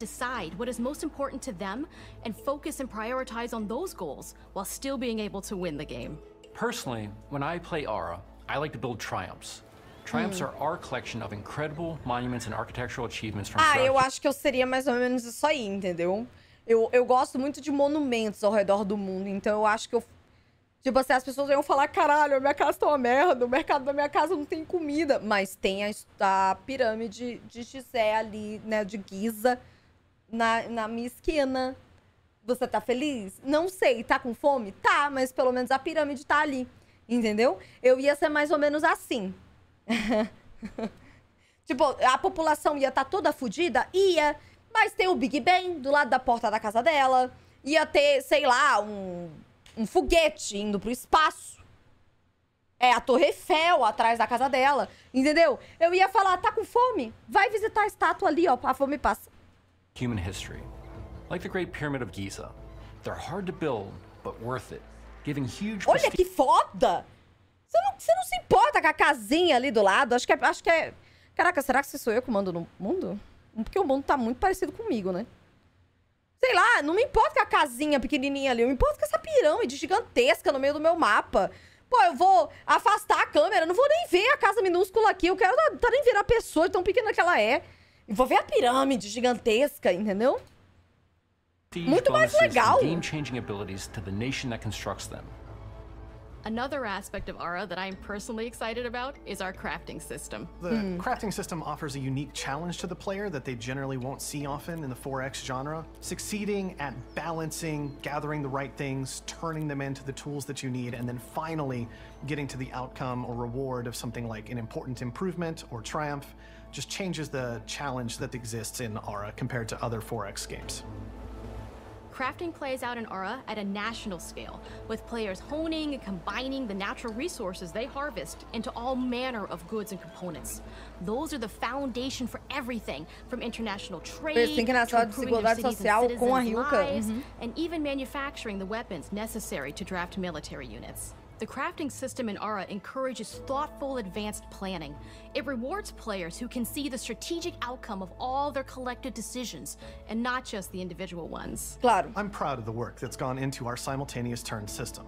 Decide what is most important to them and focus and prioritize on those goals while still being able to win the game. Personally, when I play Ara, I like to build triumphs. Triumphs are our collection of incredible monuments and architectural achievements from eu acho que eu seria mais ou menos isso aí, entendeu? Eu gosto muito de monumentos ao redor do mundo, então eu acho que eu... Tipo assim, as pessoas iam falar, caralho, a minha casa tá uma merda, o mercado da minha casa não tem comida. Mas tem a pirâmide de Gizé ali, né, de Giza, na minha esquina. Você tá feliz? Não sei. Tá com fome? Tá, mas pelo menos a pirâmide tá ali. Entendeu? Eu ia ser mais ou menos assim. Tipo, a população ia estar toda fodida? Ia. Mas tem o Big Ben do lado da porta da casa dela. Ia ter, sei lá, um foguete indo pro espaço. A Torre Eiffel atrás da casa dela. Entendeu? Eu ia falar, tá com fome? Vai visitar a estátua ali, ó. A fome passa. Human history. Like the Great Pyramid of Giza. They're hard to build, but worth it. Giving huge... Olha que foda! Você não se importa com a casinha ali do lado? Acho que é... Caraca, será que sou eu que mando no mundo? Porque o mundo tá muito parecido comigo, né? Sei lá, não me importa com a casinha pequenininha ali. Eu me importo com essa pirâmide gigantesca no meio do meu mapa. Pô, eu vou afastar a câmera. Não vou nem ver a casa minúscula aqui. Eu quero nem ver a pessoa tão pequena que ela é. E vou ver a pirâmide gigantesca, entendeu? Muito mais legal. Game-changing abilities to the nation that constructs them. Another aspect of Ara that I'm personally excited about is our crafting system. The crafting system offers a unique challenge to the player that they generally won't see often in the 4X genre. Succeeding at balancing, gathering the right things, turning them into the tools that you need, and then finally getting to the outcome or reward of something like an important improvement or triumph just changes the challenge that exists in Ara compared to other 4X games. crafting plays out in Aura at a national scale, with players honing and combining the natural resources they harvest into all manner of goods and components. Those are the foundation for everything, from international trade to improving their cities and citizens' lives, and even manufacturing the weapons necessary to draft military units. The crafting system in Aura encourages thoughtful, advanced planning. It rewards players who can see the strategic outcome of all their collective decisions, and not just the individual ones. Claro. I'm proud of the work that's gone into our simultaneous turn system.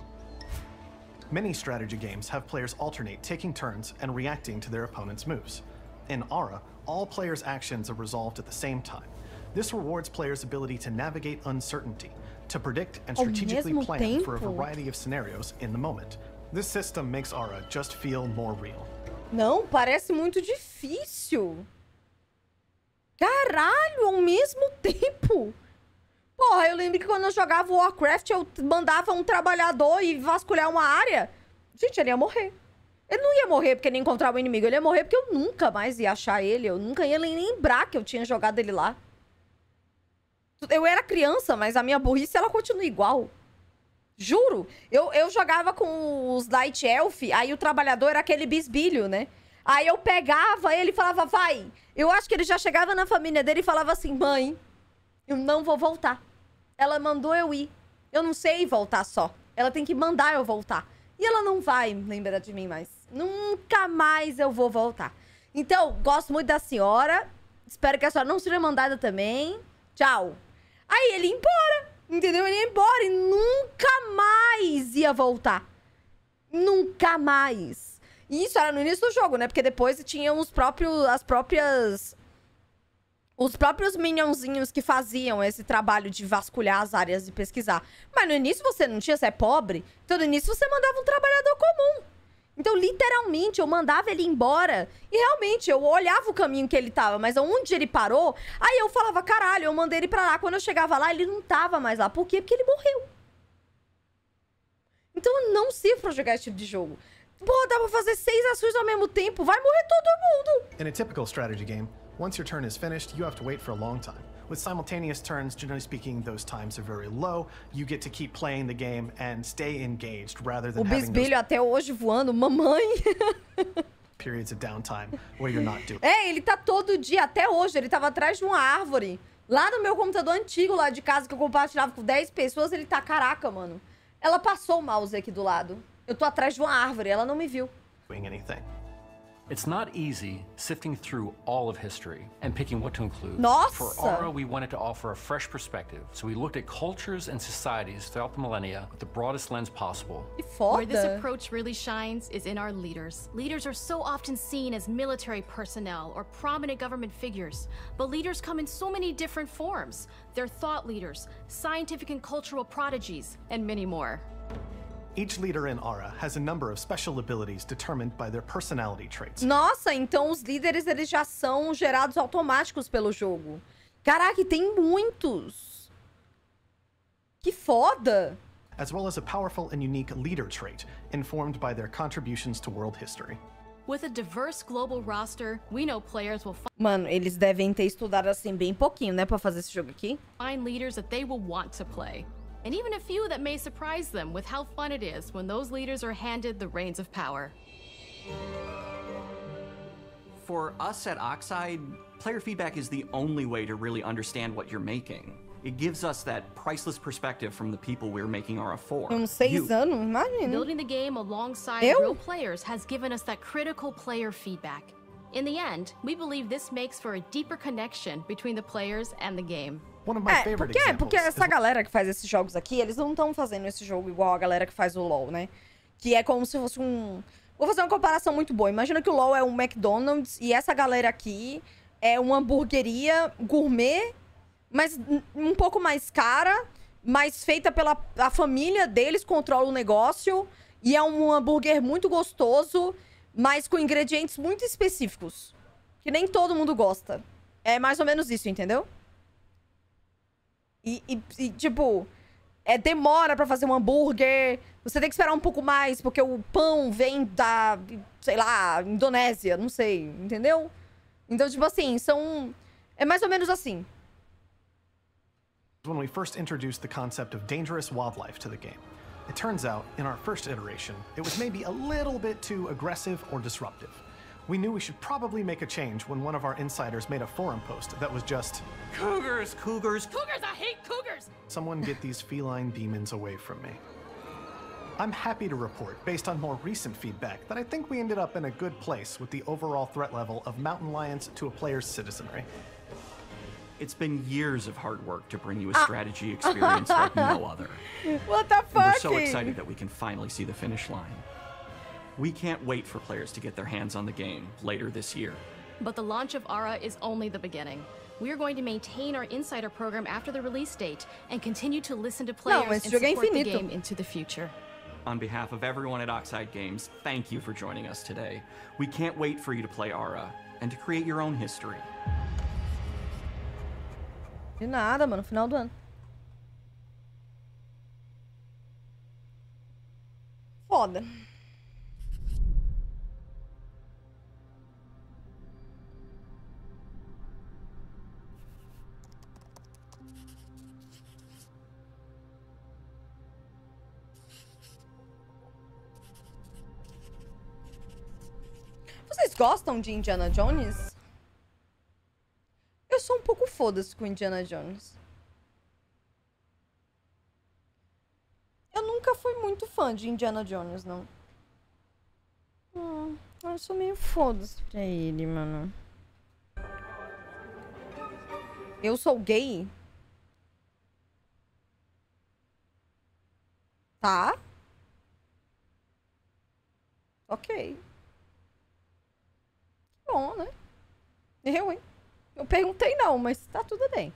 Many strategy games have players alternate taking turns and reacting to their opponent's moves. In Aura, all players' actions are resolved at the same time. This rewards players' ability to navigate uncertainty, to predict and strategically plan for a variety of scenarios in the moment. This system makes Aura just feel more real. Não, parece muito difícil. Caralho, ao mesmo tempo. Porra, eu lembro que quando eu jogava Warcraft, eu mandava um trabalhador ir vasculhar uma área. Gente, ele ia morrer. Ele não ia morrer porque ele ia encontrar o inimigo. Ele ia morrer porque eu nunca mais ia achar ele. Eu nunca ia nem lembrar que eu tinha jogado ele lá. Eu era criança, mas a minha burrice, ela continua igual. Juro. Eu jogava com os Light Elf, aí o trabalhador era aquele bisbilho, né? Aí eu pegava ele e falava, vai. Eu acho que ele já chegava na família dele e falava assim, mãe, eu não vou voltar. Ela mandou eu ir. Eu não sei voltar só. Ela tem que mandar eu voltar. E ela não vai lembrar de mim mais. Nunca mais eu vou voltar. Então, gosto muito da senhora. Espero que a senhora não seja mandada também. Tchau. Aí ele ia embora, entendeu? Ele ia embora e nunca mais ia voltar. Nunca mais. E isso era no início do jogo, né? Porque depois tinham os próprios minionzinhos que faziam esse trabalho de vasculhar as áreas e pesquisar. Mas no início você não tinha, você é pobre. Então no início você mandava um trabalhador comum. Então, literalmente, eu mandava ele embora. E realmente, eu olhava o caminho que ele tava. Mas onde ele parou, aí eu falava, caralho, eu mandei ele pra lá. Quando eu chegava lá, ele não tava mais lá. Por quê? Porque ele morreu. Então, eu não sirvo pra jogar esse tipo de jogo. Porra, dá pra fazer 6 ações ao mesmo tempo. Vai morrer todo mundo. In a typical strategy game, once your turn is finished, you have to wait for a long time. With simultaneous turns, generally speaking, those times are very low. You get to keep playing the game and stay engaged rather than having bisbilho até hoje voando, mamãe. periods of downtime where you're not doing. É, ele tá todo dia, até hoje, ele tava atrás de uma árvore. Lá no meu computador antigo, lá de casa, que eu compartilhava com 10 pessoas, ele tá, caraca, mano. Ela passou o mouse aqui do lado. Eu tô atrás de uma árvore, ela não me viu. Doing anything. It's not easy sifting through all of history and picking what to include. Nossa! For Aura, we wanted to offer a fresh perspective, so we looked at cultures and societies throughout the millennia with the broadest lens possible. Where this approach really shines is in our leaders. Leaders are so often seen as military personnel or prominent government figures, but leaders come in so many different forms. They're thought leaders, scientific and cultural prodigies, and many more. Each leader in Aura has a number of special abilities determined by their personality traits. Nossa, então os líderes eles já são gerados automáticos pelo jogo. Caraca, e tem muitos. Que foda. As well as a powerful and unique leader trait informed by their contributions to world history. With a diverse global roster, we know players will Mano, eles devem ter estudado assim bem pouquinho, né, para fazer esse jogo aqui. Find leaders that they will want to play. And even a few that may surprise them with how fun it is when those leaders are handed the reins of power. For us at Oxide, player feedback is the only way to really understand what you're making. It gives us that priceless perspective from the people we're making Aura for. 6 anos, imagina. Building the game alongside real players has given us that critical player feedback. In the end, we believe this makes for a deeper connection between the players and the game. Porque essa galera que faz esses jogos aqui, eles não estão fazendo esse jogo igual a galera que faz o LoL, né? Que é como se fosse um... Vou fazer uma comparação muito boa. Imagina que o LoL é um McDonald's e essa galera aqui é uma hamburgueria gourmet, mas um pouco mais cara, mas feita pela a família deles, controla o negócio. E é um hambúrguer muito gostoso, mas com ingredientes muito específicos. Que nem todo mundo gosta. É mais ou menos isso, entendeu? E tipo, demora pra fazer um hambúrguer. Você tem que esperar um pouco mais, porque o pão vem da, sei lá, Indonésia, não sei, entendeu? Então, tipo assim, é mais ou menos assim. When we first introduced the concept of dangerous wildlife to the game. It turns out, in our first iteration, it was maybe a little bit too aggressive or disruptive. We knew we should probably make a change when one of our insiders made a forum post that was just, "Cougars, cougars, Cougars, I hate cougars! Someone get these feline demons away from me." I'm happy to report, based on more recent feedback, that I think we ended up in a good place with the overall threat level of mountain lions to a player's citizenry. It's been years of hard work to bring you a strategy experience like no other. What the fuck? We're so excited that we can finally see the finish line. We can't wait for players to get their hands on the game later this year. But the launch of ARA is only the beginning. We're going to maintain our insider program after the release date and continue to listen to players and support the game into the future. On behalf of everyone at Oxide Games, thank you for joining us today. We can't wait for you to play ARA and to create your own history. De nada, mano, final do ano. Foda. Vocês gostam de Indiana Jones? Eu sou um pouco foda-se com Indiana Jones. Eu nunca fui muito fã de Indiana Jones, não. Eu sou meio foda-se pra ele, mano. Eu sou gay? Tá? Ok. Bom, né? Hein? Eu perguntei não, mas tá tudo bem.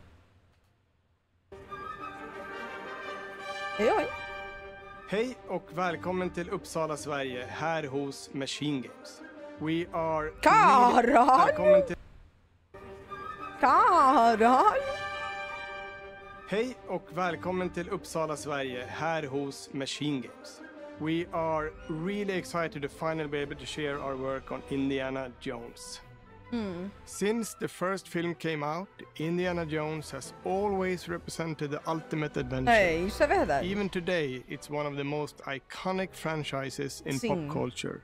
Hein? Hej och välkommen till Uppsala, Sverige, här hos Machine Games. We are... Välkommen till... Hej och välkommen till Uppsala, Sverige, här hos Machine Games. We are really excited to finally be able to share our work on Indiana Jones. Since the first film came out, Indiana Jones has always represented the ultimate adventure. Isso é verdade. Even today, it's one of the most iconic franchises in pop culture.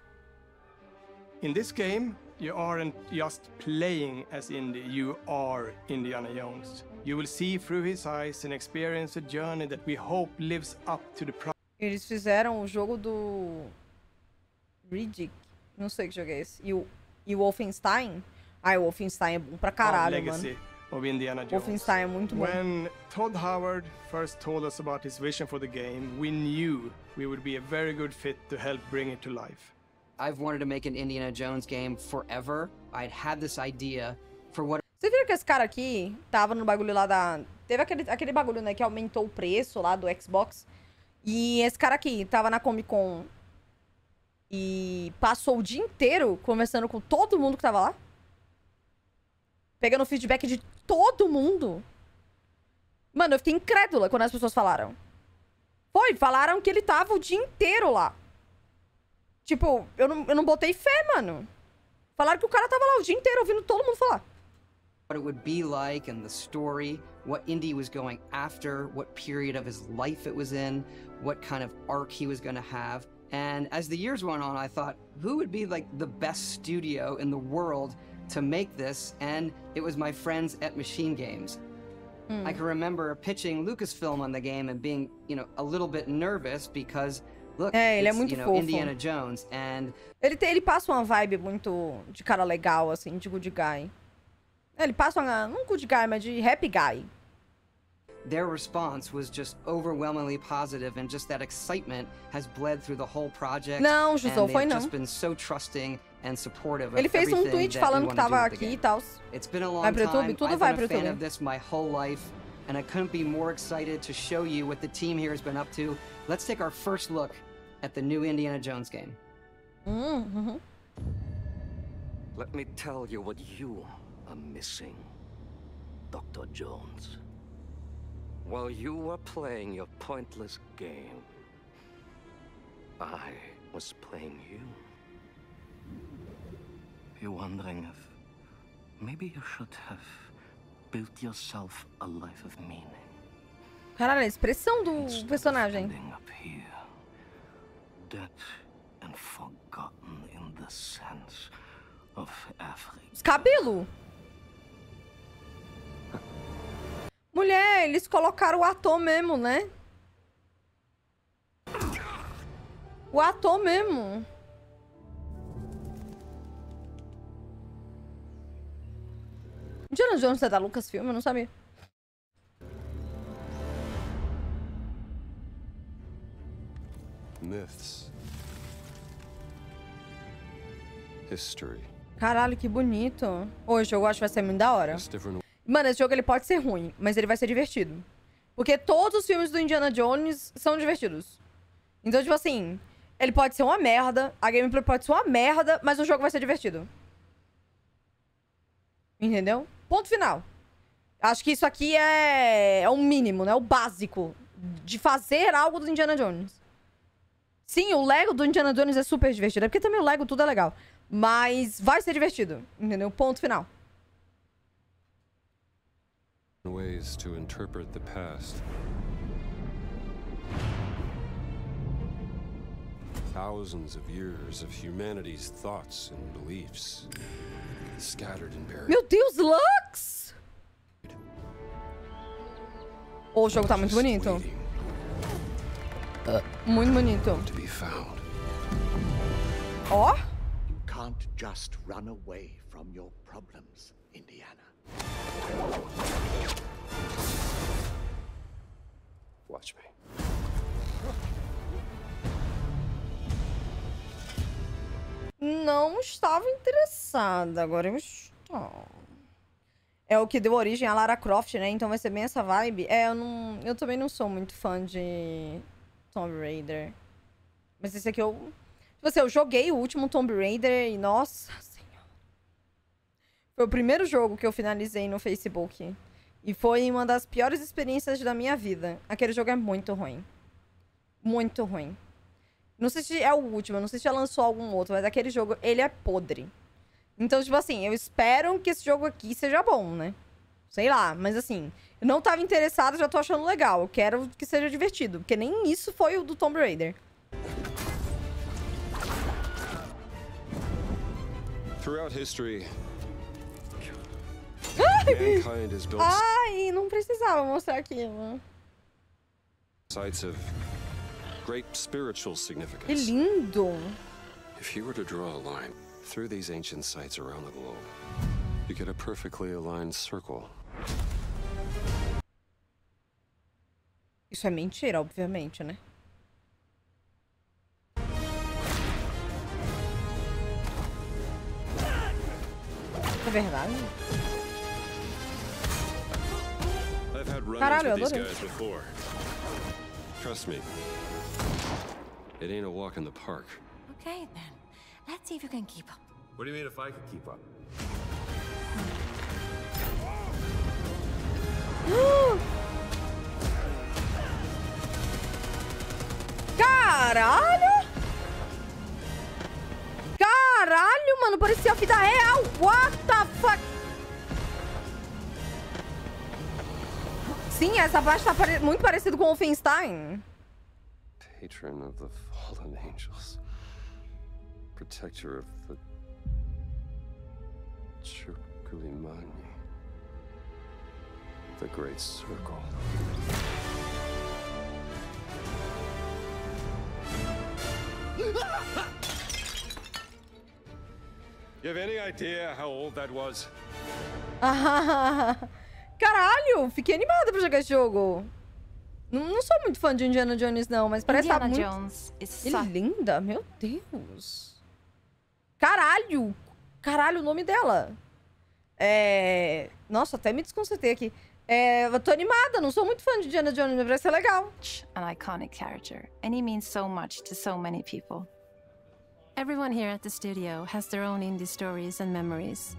In this game, you aren't just playing as Indy, you are Indiana Jones. You will see through his eyes and experience a journey that we hope lives up to the promise. Eles fizeram o jogo do Riddick, não sei que jogo é esse, e o Wolfenstein. O Wolfenstein é bom pra caralho, mano. Of Indiana Jones. Wolfenstein é muito bom. When Todd Howard first told us about his vision for the game, we knew we would be a very good fit to help bring it to life. I've wanted to make an Indiana Jones game forever. I'd had this idea for what... Você viu que esse cara aqui tava no bagulho lá da... Teve aquele bagulho, né, que aumentou o preço lá do Xbox. E esse cara aqui tava na Comic Con e passou o dia inteiro conversando com todo mundo que tava lá. Pegando feedback de todo mundo. Mano, eu fiquei incrédula quando as pessoas falaram. Falaram que ele tava o dia inteiro lá. Tipo, eu não botei fé, mano. Falaram que o cara tava lá o dia inteiro ouvindo todo mundo falar. What it would be like and the story, what Indy was going after, what period of his life it was in, what kind of arc he was going to have. And as the years went on, I thought, who would be like the best studio in the world to make this? And it was my friends at Machine Games. I can remember pitching Lucasfilm on the game and being, you know, a little bit nervous because look, ele it's, é muito you know, fofo. Indiana Jones and ele passa uma vibe muito de cara legal assim, de good guy. Ele passa não good guy, mas de happy guy. Their response was just overwhelmingly positive, and just that excitement has bled through the whole project. Não, Jusão, foi não. Just been so trusting and supportive of ele fez um tweet falando que tava aqui e tal. It's been a long vai pro YouTube, time. tudo I've vai been pro a fan YouTube. of this my whole life, and I couldn't be more excited to show you what the team here has been up to. Let's take our first look at the new Indiana Jones game. Let me tell you what you are missing, Dr. Jones. While you were playing your pointless game, I was playing you. You're wondering if maybe you should have built yourself a life of meaning. Caralho, a expressão do personagem. Os cabelos. Mulher, eles colocaram o ator mesmo, né? O ator mesmo. Indiana Jones é da Lucasfilm, eu não sabia. Myths. History. Caralho, que bonito. Hoje eu acho que vai ser muito da hora. Mano, esse jogo ele pode ser ruim, mas ele vai ser divertido. Porque todos os filmes do Indiana Jones são divertidos. Então, tipo assim, ele pode ser uma merda, a gameplay pode ser uma merda, mas o jogo vai ser divertido. Entendeu? Ponto final. Acho que isso aqui é o mínimo, né? O básico de fazer algo do Indiana Jones. Sim, o Lego do Indiana Jones é super divertido. É porque também o Lego tudo é legal. Mas vai ser divertido. Entendeu? Ponto final. Ways to interpret the past. Thousands of years of humanity's thoughts and beliefs scattered and buried. Meu Deus, Lux! O jogo tá muito bonito. Muito bonito. Ó. You can't just run away from your problems, Indiana. Watch me. Não estava interessada, agora eu estou. É o que deu origem a Lara Croft, né? Então vai ser bem essa vibe. É, eu também não sou muito fã de Tomb Raider. Mas esse aqui eu... Tipo assim, eu joguei o último Tomb Raider e, nossa senhora. Foi o primeiro jogo que eu finalizei no Facebook. E foi uma das piores experiências da minha vida. Aquele jogo é muito ruim. Muito ruim. Não sei se é o último, não sei se já lançou algum outro, mas aquele jogo, ele é podre. Então, tipo assim, eu espero que esse jogo aqui seja bom, né? Sei lá, mas assim, eu não tava interessado, já tô achando legal. Eu quero que seja divertido, porque nem isso foi o do Tomb Raider. Throughout history, mankind has built... Ai, não precisava mostrar aquilo. Sites of great spiritual significance. Que lindo! If you were to draw a line through these ancient sites around the globe, you get a perfectly aligned circle. Isso é mentira, obviamente, né? É verdade? I've had Caralho, eu run-ins with these adorei. guys before. Trust me, it ain't a walk in the park. Okay, then. Let's see if you can keep up. What do you mean if I can keep up? Caralho! Caralho, mano, parecia a vida real. What the fuck? Sim, essa parte tá muito parecida com o Wolfenstein. Patron of the fallen angels. Protector of the Chukulimani. The Great Circle. You have any idea how old that was? Caralho, fiquei animada pra jogar esse jogo. Não sou muito fã de Indiana Jones, não, mas parece que tá muito... Ele é linda, meu Deus. Caralho! Caralho, o nome dela. Nossa, até me desconcertei aqui. Eu tô animada, não sou muito fã de Indiana Jones, mas parece ser legal. An iconic character, and he means so much to so many people. Everyone here at the studio has their own indie stories and memories.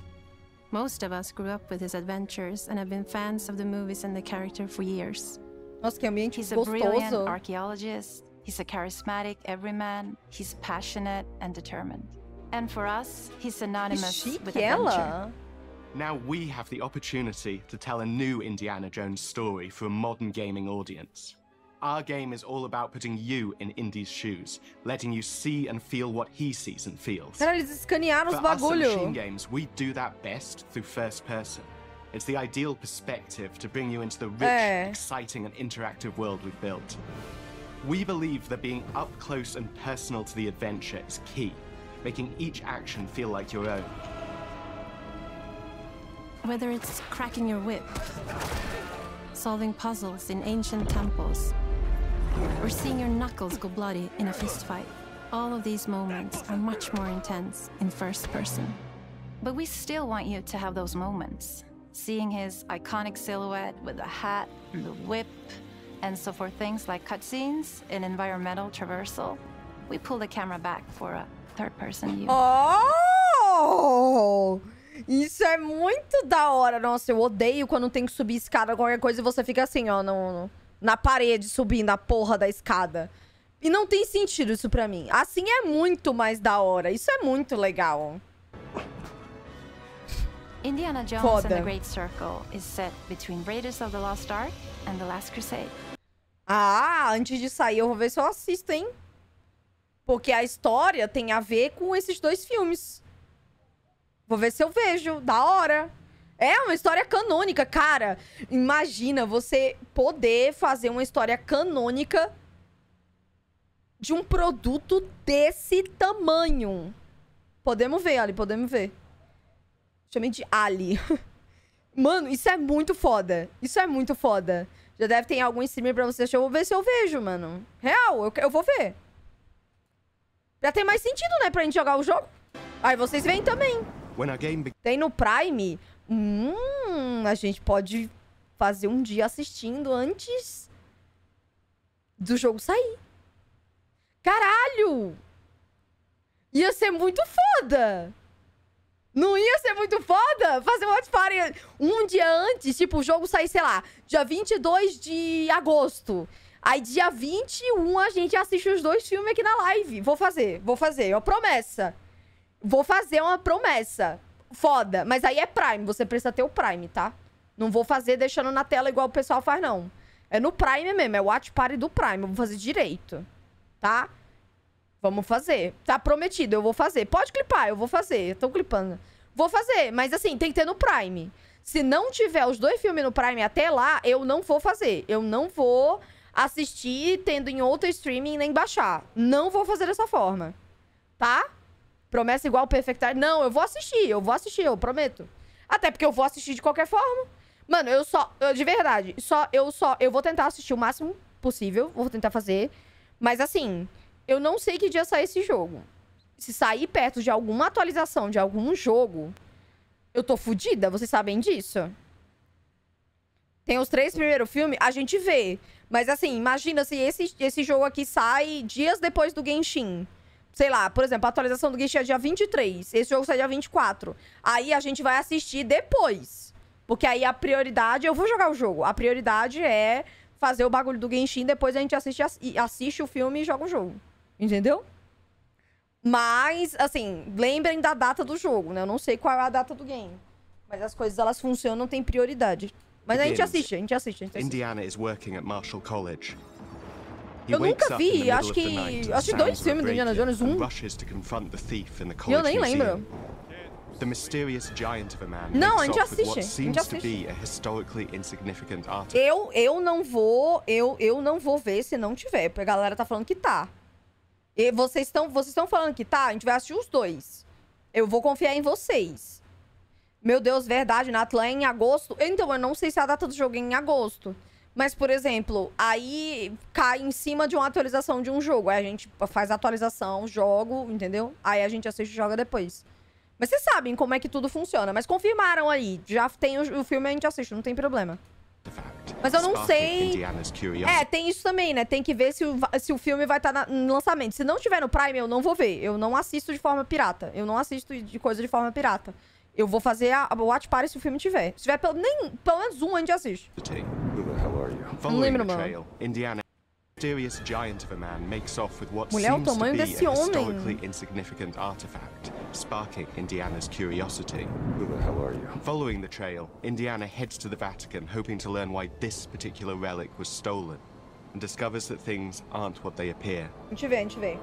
Most of us grew up with his adventures and have been fans of the movies and the character for years. Nossa, que ambiente He's a gostoso. brilliant archaeologist, he's a charismatic everyman, he's passionate and determined. And for us, he's synonymous chique with ela. adventure. Now we have the opportunity to tell a new Indiana Jones story for a modern gaming audience. Our game is all about putting you in Indy's shoes, letting you see and feel what he sees and feels. Cara, eles escanearam os bagulho. For us at Machine Games, we do that best through first person. It's the ideal perspective to bring you into the rich, exciting and interactive world we've built. We believe that being up close and personal to the adventure is key, making each action feel like your own. Whether it's cracking your whip, solving puzzles in ancient temples, or seeing your knuckles go bloody in a fistfight, all of these moments are much more intense in first person. But we still want you to have those moments. Seeing his iconic silhouette with the hat, the whip, and so for things like cutscenes and environmental traversal, we pull the camera back for a third-person view. Oh! Isso é muito da hora. Nossa, eu odeio quando tem que subir escada, qualquer coisa, e você fica assim, ó, na parede, subindo a porra da escada. E não tem sentido isso pra mim. Assim é muito mais da hora. Isso é muito legal. Indiana Jones and the Great Circle is set between Raiders of the Lost Ark and The Last Crusade. Ah, antes de sair eu vou ver se eu assisto, hein? Porque a história tem a ver com esses dois filmes. Vou ver se eu vejo. Da hora. É uma história canônica, cara. Imagina você poder fazer uma história canônica de um produto desse tamanho. Podemos ver, Ali, podemos ver. Chamei de Ali. Mano, isso é muito foda. Isso é muito foda. Já deve ter algum streamer pra você assistir. Eu vou ver se eu vejo, mano. Real, eu vou ver. Já tem mais sentido, né, pra gente jogar o jogo. Aí vocês veem também. Tem no Prime. A gente pode fazer um dia assistindo antes do jogo sair. Caralho! Ia ser muito foda! Não ia ser muito foda? Fazer uma watch party um dia antes, tipo, o jogo sair, sei lá, dia 22 de agosto. Aí dia 21 a gente assiste os dois filmes aqui na live. Vou fazer, é uma promessa. Vou fazer uma promessa. Foda, mas aí é Prime, você precisa ter o Prime, tá? Não vou fazer deixando na tela igual o pessoal faz, não. É no Prime mesmo, é o Watch Party do Prime, eu vou fazer direito, tá? Vamos fazer. Tá prometido, eu vou fazer. Pode clipar, eu vou fazer. Eu tô clipando. Vou fazer, mas assim, tem que ter no Prime. Se não tiver os dois filmes no Prime até lá, eu não vou fazer. Eu não vou assistir tendo em outro streaming nem baixar. Não vou fazer dessa forma. Tá? Promessa igual Perfect Dark. Não, eu vou assistir, eu prometo. Até porque eu vou assistir de qualquer forma. Mano, de verdade, eu vou tentar assistir o máximo possível. Vou tentar fazer. Mas assim, eu não sei que dia sai esse jogo. Se sair perto de alguma atualização de algum jogo, eu tô fodida, vocês sabem disso? Tem os 3 primeiros filmes, a gente vê. Mas assim, imagina se esse jogo aqui sai dias depois do Genshin. Sei lá, por exemplo, a atualização do Genshin é dia 23. Esse jogo sai dia 24. Aí a gente vai assistir depois. Porque aí a prioridade... Eu vou jogar o jogo. A prioridade é fazer o bagulho do Genshin. Depois a gente assiste o filme e joga o jogo. Entendeu? Mas, assim, lembrem da data do jogo, né? Eu não sei qual é a data do game. Mas as coisas, elas funcionam, tem prioridade. Mas a gente assiste. Indiana is working at Marshall College. Eu nunca vi, acho que 2 filmes do Indiana Jones, E eu nem lembro. Não, a gente assiste. Eu não vou ver se não tiver, porque a galera tá falando que tá. E vocês estão falando que tá, a gente vai assistir os 2. Eu vou confiar em vocês. Meu Deus, verdade, Natlan é em agosto. Então, eu não sei se a data do jogo é em agosto. Mas, por exemplo, aí cai em cima de uma atualização de um jogo. Aí a gente faz a atualização, jogo, entendeu? Aí a gente assiste e joga depois. Mas vocês sabem como é que tudo funciona. Mas confirmaram aí. Já tem o filme, a gente assiste, não tem problema. Mas eu não sei... tem isso também, né? Tem que ver se o filme vai estar no lançamento. Se não tiver no Prime, eu não vou ver. Eu não assisto de forma pirata. Eu não assisto de coisa de forma pirata. Eu vou fazer a watch party se o filme tiver. Se tiver pelo menos um, a gente assiste. Não lembro, mano. Mysterious giant of a man makes off with what Mulher, o seems to tamanho be a desse homem. historically insignificant artifact, sparking Indiana's curiosity. Who the hell are you? Following the trail, Indiana heads to the Vatican, hoping to learn why this particular relic was stolen, and discovers that things aren't what they appear. A gente vê.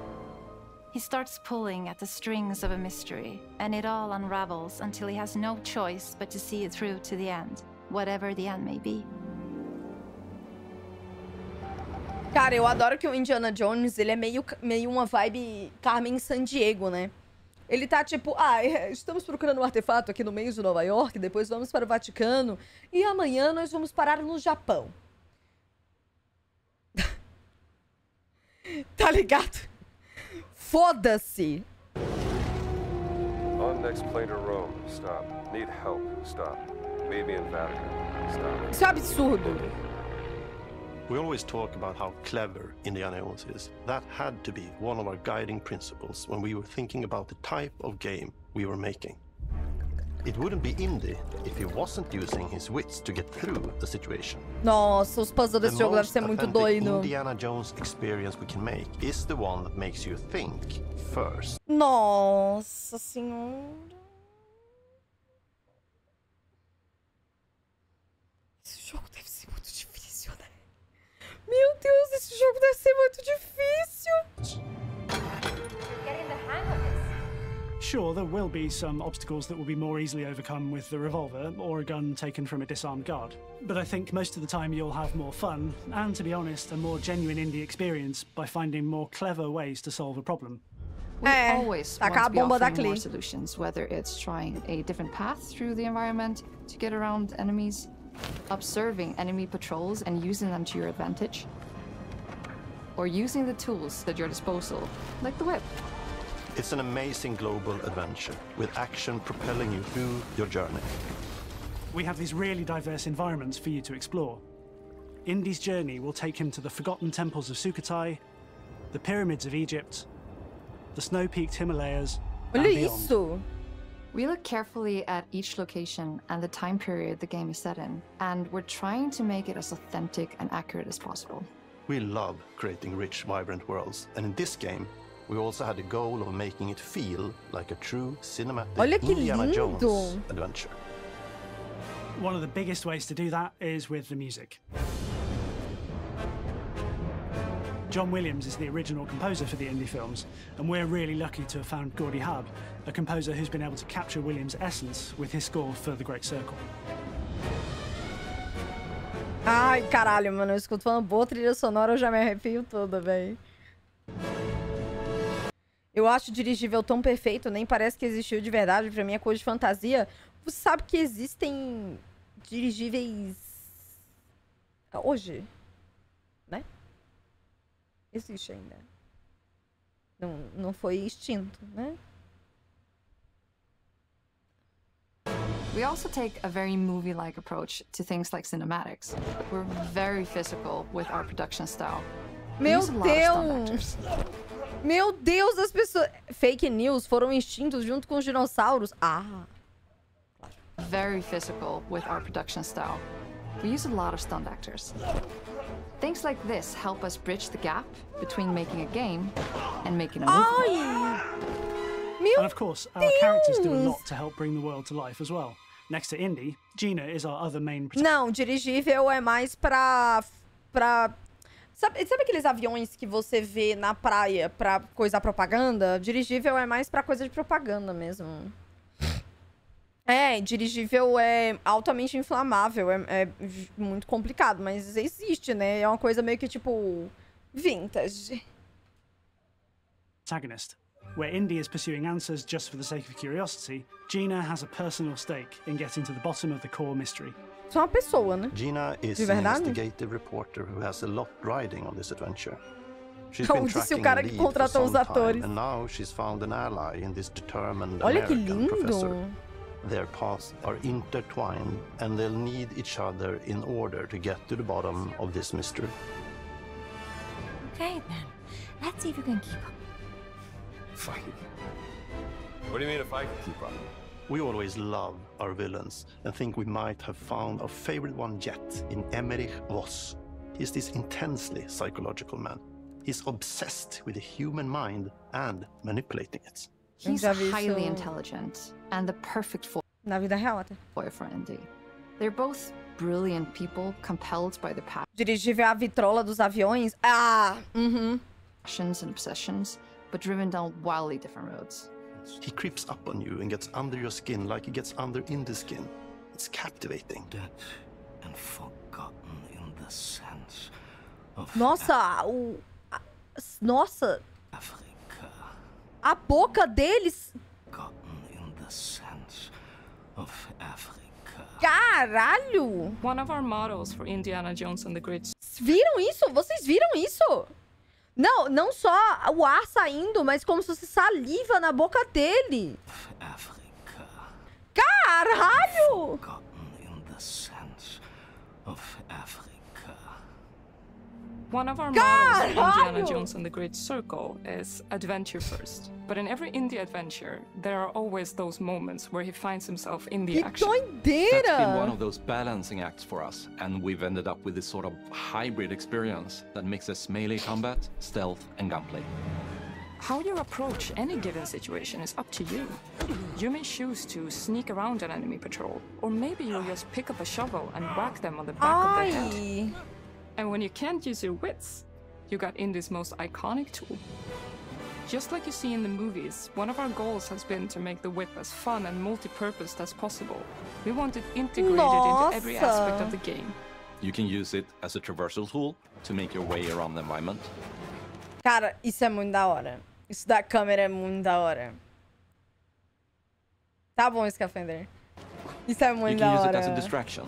He starts pulling at the strings of a mystery, and it all unravels until he has no choice but to see it through to the end, whatever the end may be. Cara, eu adoro que o Indiana Jones, ele é meio uma vibe Carmen Sandiego, né? Ele tá tipo, estamos procurando um artefato aqui no meio de Nova York, depois vamos para o Vaticano, e amanhã nós vamos parar no Japão. Tá ligado? Foda-se! On next plane to Rome, stop. Need help, stop. Maybe in Vatican, stop. Isso é absurdo. We always talk about how clever Indiana Jones is. That had to be one of our guiding principles when we were thinking about the type of game we were making. It wouldn't be Indy if he wasn't using his wits to get through the situation. Nossa, os puzzles desse jogo devem ser muito doido. Indiana Jones experience we can make is the one that makes you think first. Nossa senhora. Esse jogo deve ser muito difícil, né? Meu Deus, esse jogo deve ser muito difícil. Getting the hang of this. Sure, there will be some obstacles that will be more easily overcome with the revolver or a gun taken from a disarmed guard. But I think most of the time you'll have more fun, and to be honest, a more genuine indie experience by finding more clever ways to solve a problem. We always want to be offering more solutions, whether it's trying a different path through the environment to get around enemies, observing enemy patrols and using them to your advantage, or using the tools at your disposal, like the whip. It's an amazing global adventure, with action propelling you through your journey. We have these really diverse environments for you to explore. Indy's journey will take him to the forgotten temples of Sukhothai, the pyramids of Egypt, the snow-peaked Himalayas, and beyond. We look carefully at each location and the time period the game is set in, and we're trying to make it as authentic and accurate as possible. We love creating rich, vibrant worlds, and in this game, we also had the goal of making it feel like a true cinematic Indiana Jones adventure. One of the biggest ways to do that is with the music. John Williams is the original composer for the indie films, and we're really lucky to have found Gordy Hub, a composer who's been able to capture Williams' essence with his score for The Great Circle. Ai, caralho, mano, eu escuto falando boa trilha sonora, eu já me arrepio toda, velho. Eu acho o dirigível tão perfeito, nem parece que existiu de verdade, pra mim é coisa de fantasia. Você sabe que existem dirigíveis hoje, né? Existe ainda. Não foi extinto, né? We also take a very movie-like approach to things like cinematics. We're very physical with our production style. Meu Deus! Meu Deus, as pessoas... Fake news foram extintos junto com os dinossauros. Ah. Very physical with our production style. We use a lot of stunt actors. Things like this help us bridge the gap between making a game and making a movie. And of course, our characters do a lot to help bring the world to life as well. Next to Indy, Gina is our other main protagonist. Não, dirigível é mais pra... Sabe aqueles aviões que você vê na praia pra coisar propaganda? Dirigível é mais pra coisa de propaganda mesmo. É, dirigível é altamente inflamável, é muito complicado, mas existe, né? É uma coisa meio que tipo vintage. Protagonist. Where Indy is pursuing answers just for the sake of curiosity, Gina has a personal stake in getting to the bottom of the core mystery. Só uma pessoa, né? Gina is an investigative reporter who has a lot riding on this adventure. She's been tracking the lead for some time, and now she's found an ally in this determined American professor. Their paths are intertwined, and they'll need each other in order to get to the bottom of this mystery. Okay, then. Let's see if you can keep up. Fight? What do you mean if I can keep up? We always love our villains and think we might have found our favorite one yet in Emmerich Voss. He's this intensely psychological man. He's obsessed with the human mind and manipulating it. He's highly intelligent and the perfect Na vida real até. boy for Indy. They're both brilliant people compelled by the Dirigir a vitrola dos aviões. Ah! passions and obsessions, but driven down wildly different roads. He creeps up on you and gets under your skin like he gets under Indy's skin. It's captivating. Dead and forgotten in the sense of Nossa, nossa. Africa. A boca deles. Forgotten in the sense of Africa. Caralho! One of our models for Indiana Jones and the Great. Viram isso? Vocês viram isso? Não, não só o ar saindo, mas como se fosse saliva na boca dele. Africa. Caralho! Forgotten in the sense of Africa. One of our models for Indiana Jones and the Great Circle is adventure first. But in every indie adventure, there are always those moments where he finds himself in the action. Doideira! That's been one of those balancing acts for us, and we've ended up with this sort of hybrid experience that mixes melee combat, stealth, and gunplay. How you approach any given situation is up to you. You may choose to sneak around an enemy patrol, or maybe you'll just pick up a shovel and whack them on the back of the head. And when you can't use your wits, you got Indy's most iconic tool. Just like you see in the movies, one of our goals has been to make the whip as fun and multi-purposed as possible. We want it integrated into every aspect of the game. You can use it as a traversal tool to make your way around the environment. Cara, isso é muito da hora. Isso da câmera é muito da hora. Tá bom, Scafender. Isso é muito da hora. You can use it as a distraction.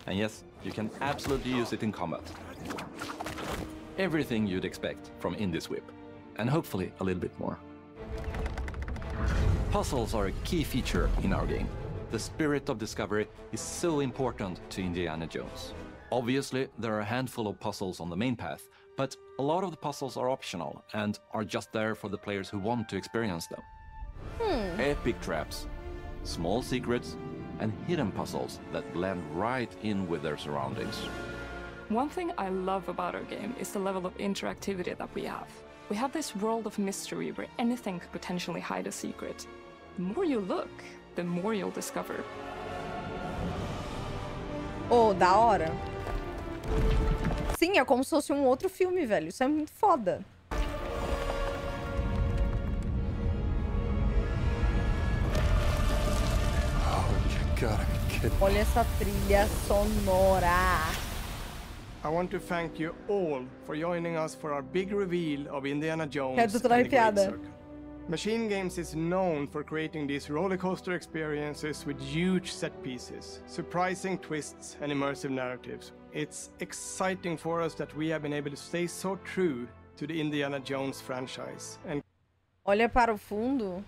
And yes, you can absolutely use it in combat. Everything you'd expect from Indy's whip, and hopefully a little bit more. Puzzles are a key feature in our game. The spirit of discovery is so important to Indiana Jones. Obviously, there are a handful of puzzles on the main path, but a lot of the puzzles are optional and are just there for the players who want to experience them. Epic traps, small secrets, and hidden puzzles that blend right in with their surroundings. One thing I love about our game is the level of interactivity that we have. We have this world of mystery where anything could potentially hide a secret. The more you look, the more you'll discover. Oh, da hora. Sim, é como se fosse um outro filme, velho. Isso é muito foda. Olha essa trilha sonora. I want to thank you all for joining us for our big reveal of Indiana Jones and the Great Circle. Machine Games is known for creating these rollercoaster experiences with huge set pieces, surprising twists and immersive narratives. It's exciting for us that we have been able to stay so true to the Indiana Jones franchise. And olha para o fundo.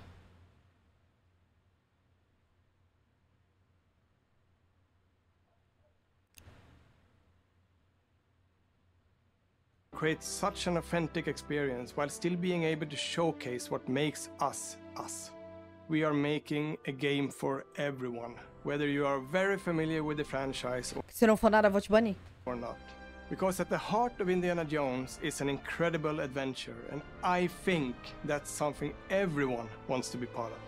create such an authentic experience while still being able to showcase what makes us us. We are making a game for everyone, whether you are very familiar with the franchise Se não for nada, vou te banir. or not. Because at the heart of Indiana Jones is an incredible adventure, and I think that's something everyone wants to be part of.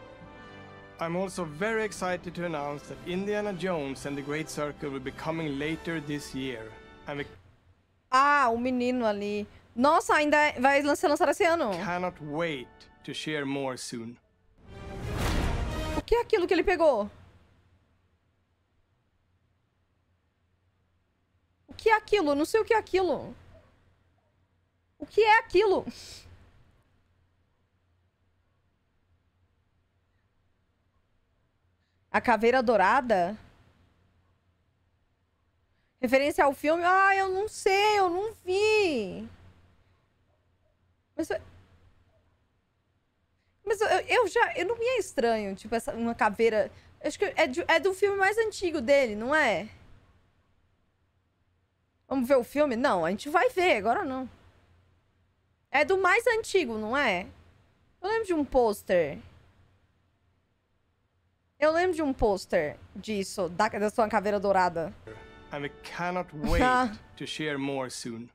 I'm also very excited to announce that Indiana Jones and the Great Circle will be coming later this year. And we Ah, o menino ali. Nossa, ainda vai ser lançado esse ano. Cannot wait to share more soon. O que é aquilo que ele pegou? O que é aquilo? Eu não sei o que é aquilo. O que é aquilo? A caveira dourada? Referência ao filme? Ah, eu não sei, eu não vi. Mas eu não me é estranho, tipo, uma caveira. Acho que é do filme mais antigo dele, não é? Vamos ver o filme? Não, a gente vai ver, agora não. É do mais antigo, não é? Eu lembro de um pôster. Eu lembro de um pôster disso, da sua caveira dourada. and we cannot wait to share more soon.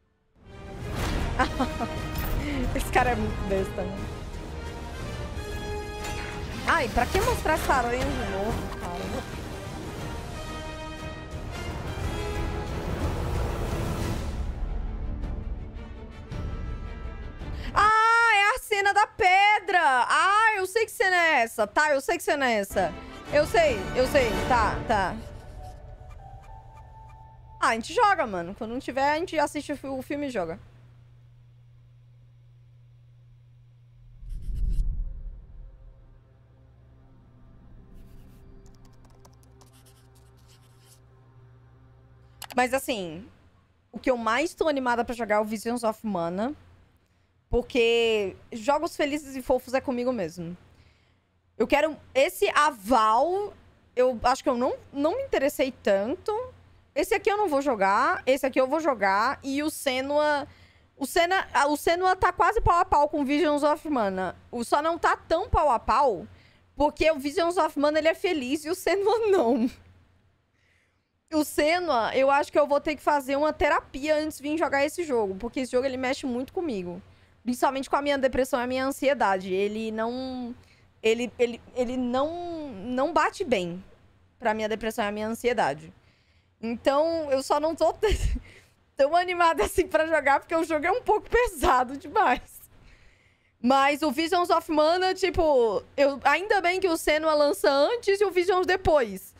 Esse cara é muito besta, né? Ai, pra que mostrar essa aranha de novo, cara? Ah, é a cena da pedra! Ah, eu sei que cena é essa. Tá, eu sei que cena é essa. Eu sei. Tá. Ah, a gente joga, mano. Quando não tiver, a gente assiste o filme e joga. Mas assim, o que eu mais tô animada pra jogar é o Visions of Mana. Porque jogos felizes e fofos é comigo mesmo. Eu quero esse aval. Eu acho que eu não me interessei tanto. Esse aqui eu não vou jogar. Esse aqui eu vou jogar. E o Senua... O Senua tá quase pau a pau com o Visions of Mana. O só não tá tão pau a pau porque o Visions of Mana ele é feliz e o Senua não. O Senua, eu acho que eu vou ter que fazer uma terapia antes de vir jogar esse jogo. Porque esse jogo, ele mexe muito comigo. Principalmente com a minha depressão e a minha ansiedade. Ele não... Ele não bate bem pra minha depressão e a minha ansiedade. Então, eu só não tô tão animada assim pra jogar, porque o jogo é um pouco pesado demais. Mas o Visions of Mana, tipo... ainda bem que o Senua lança antes e o Visions depois.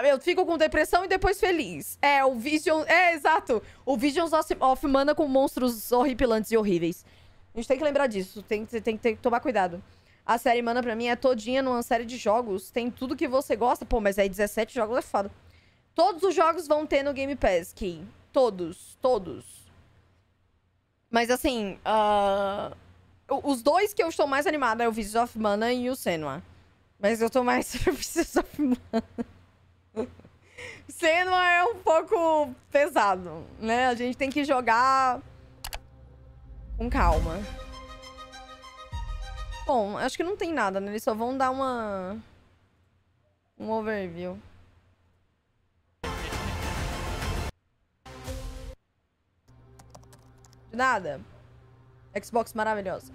Eu fico com depressão e depois feliz. O Vision... exato. O Visions of Mana com monstros horripilantes e horríveis. A gente tem que lembrar disso. Tem que tomar cuidado. A série Mana, pra mim, é todinha numa série de jogos. Tem tudo que você gosta. Pô, mas aí 17 jogos é foda. Todos os jogos vão ter no Game Pass, Ki. Todos. Mas, assim... os dois que eu estou mais animada é o Visions of Mana e o Senua. Mas eu tô mais pro Visions of Mana. Senua é um pouco pesado, né? A gente tem que jogar com calma. Bom, acho que não tem nada, né? Eles só vão dar um overview. De nada. Xbox maravilhosa.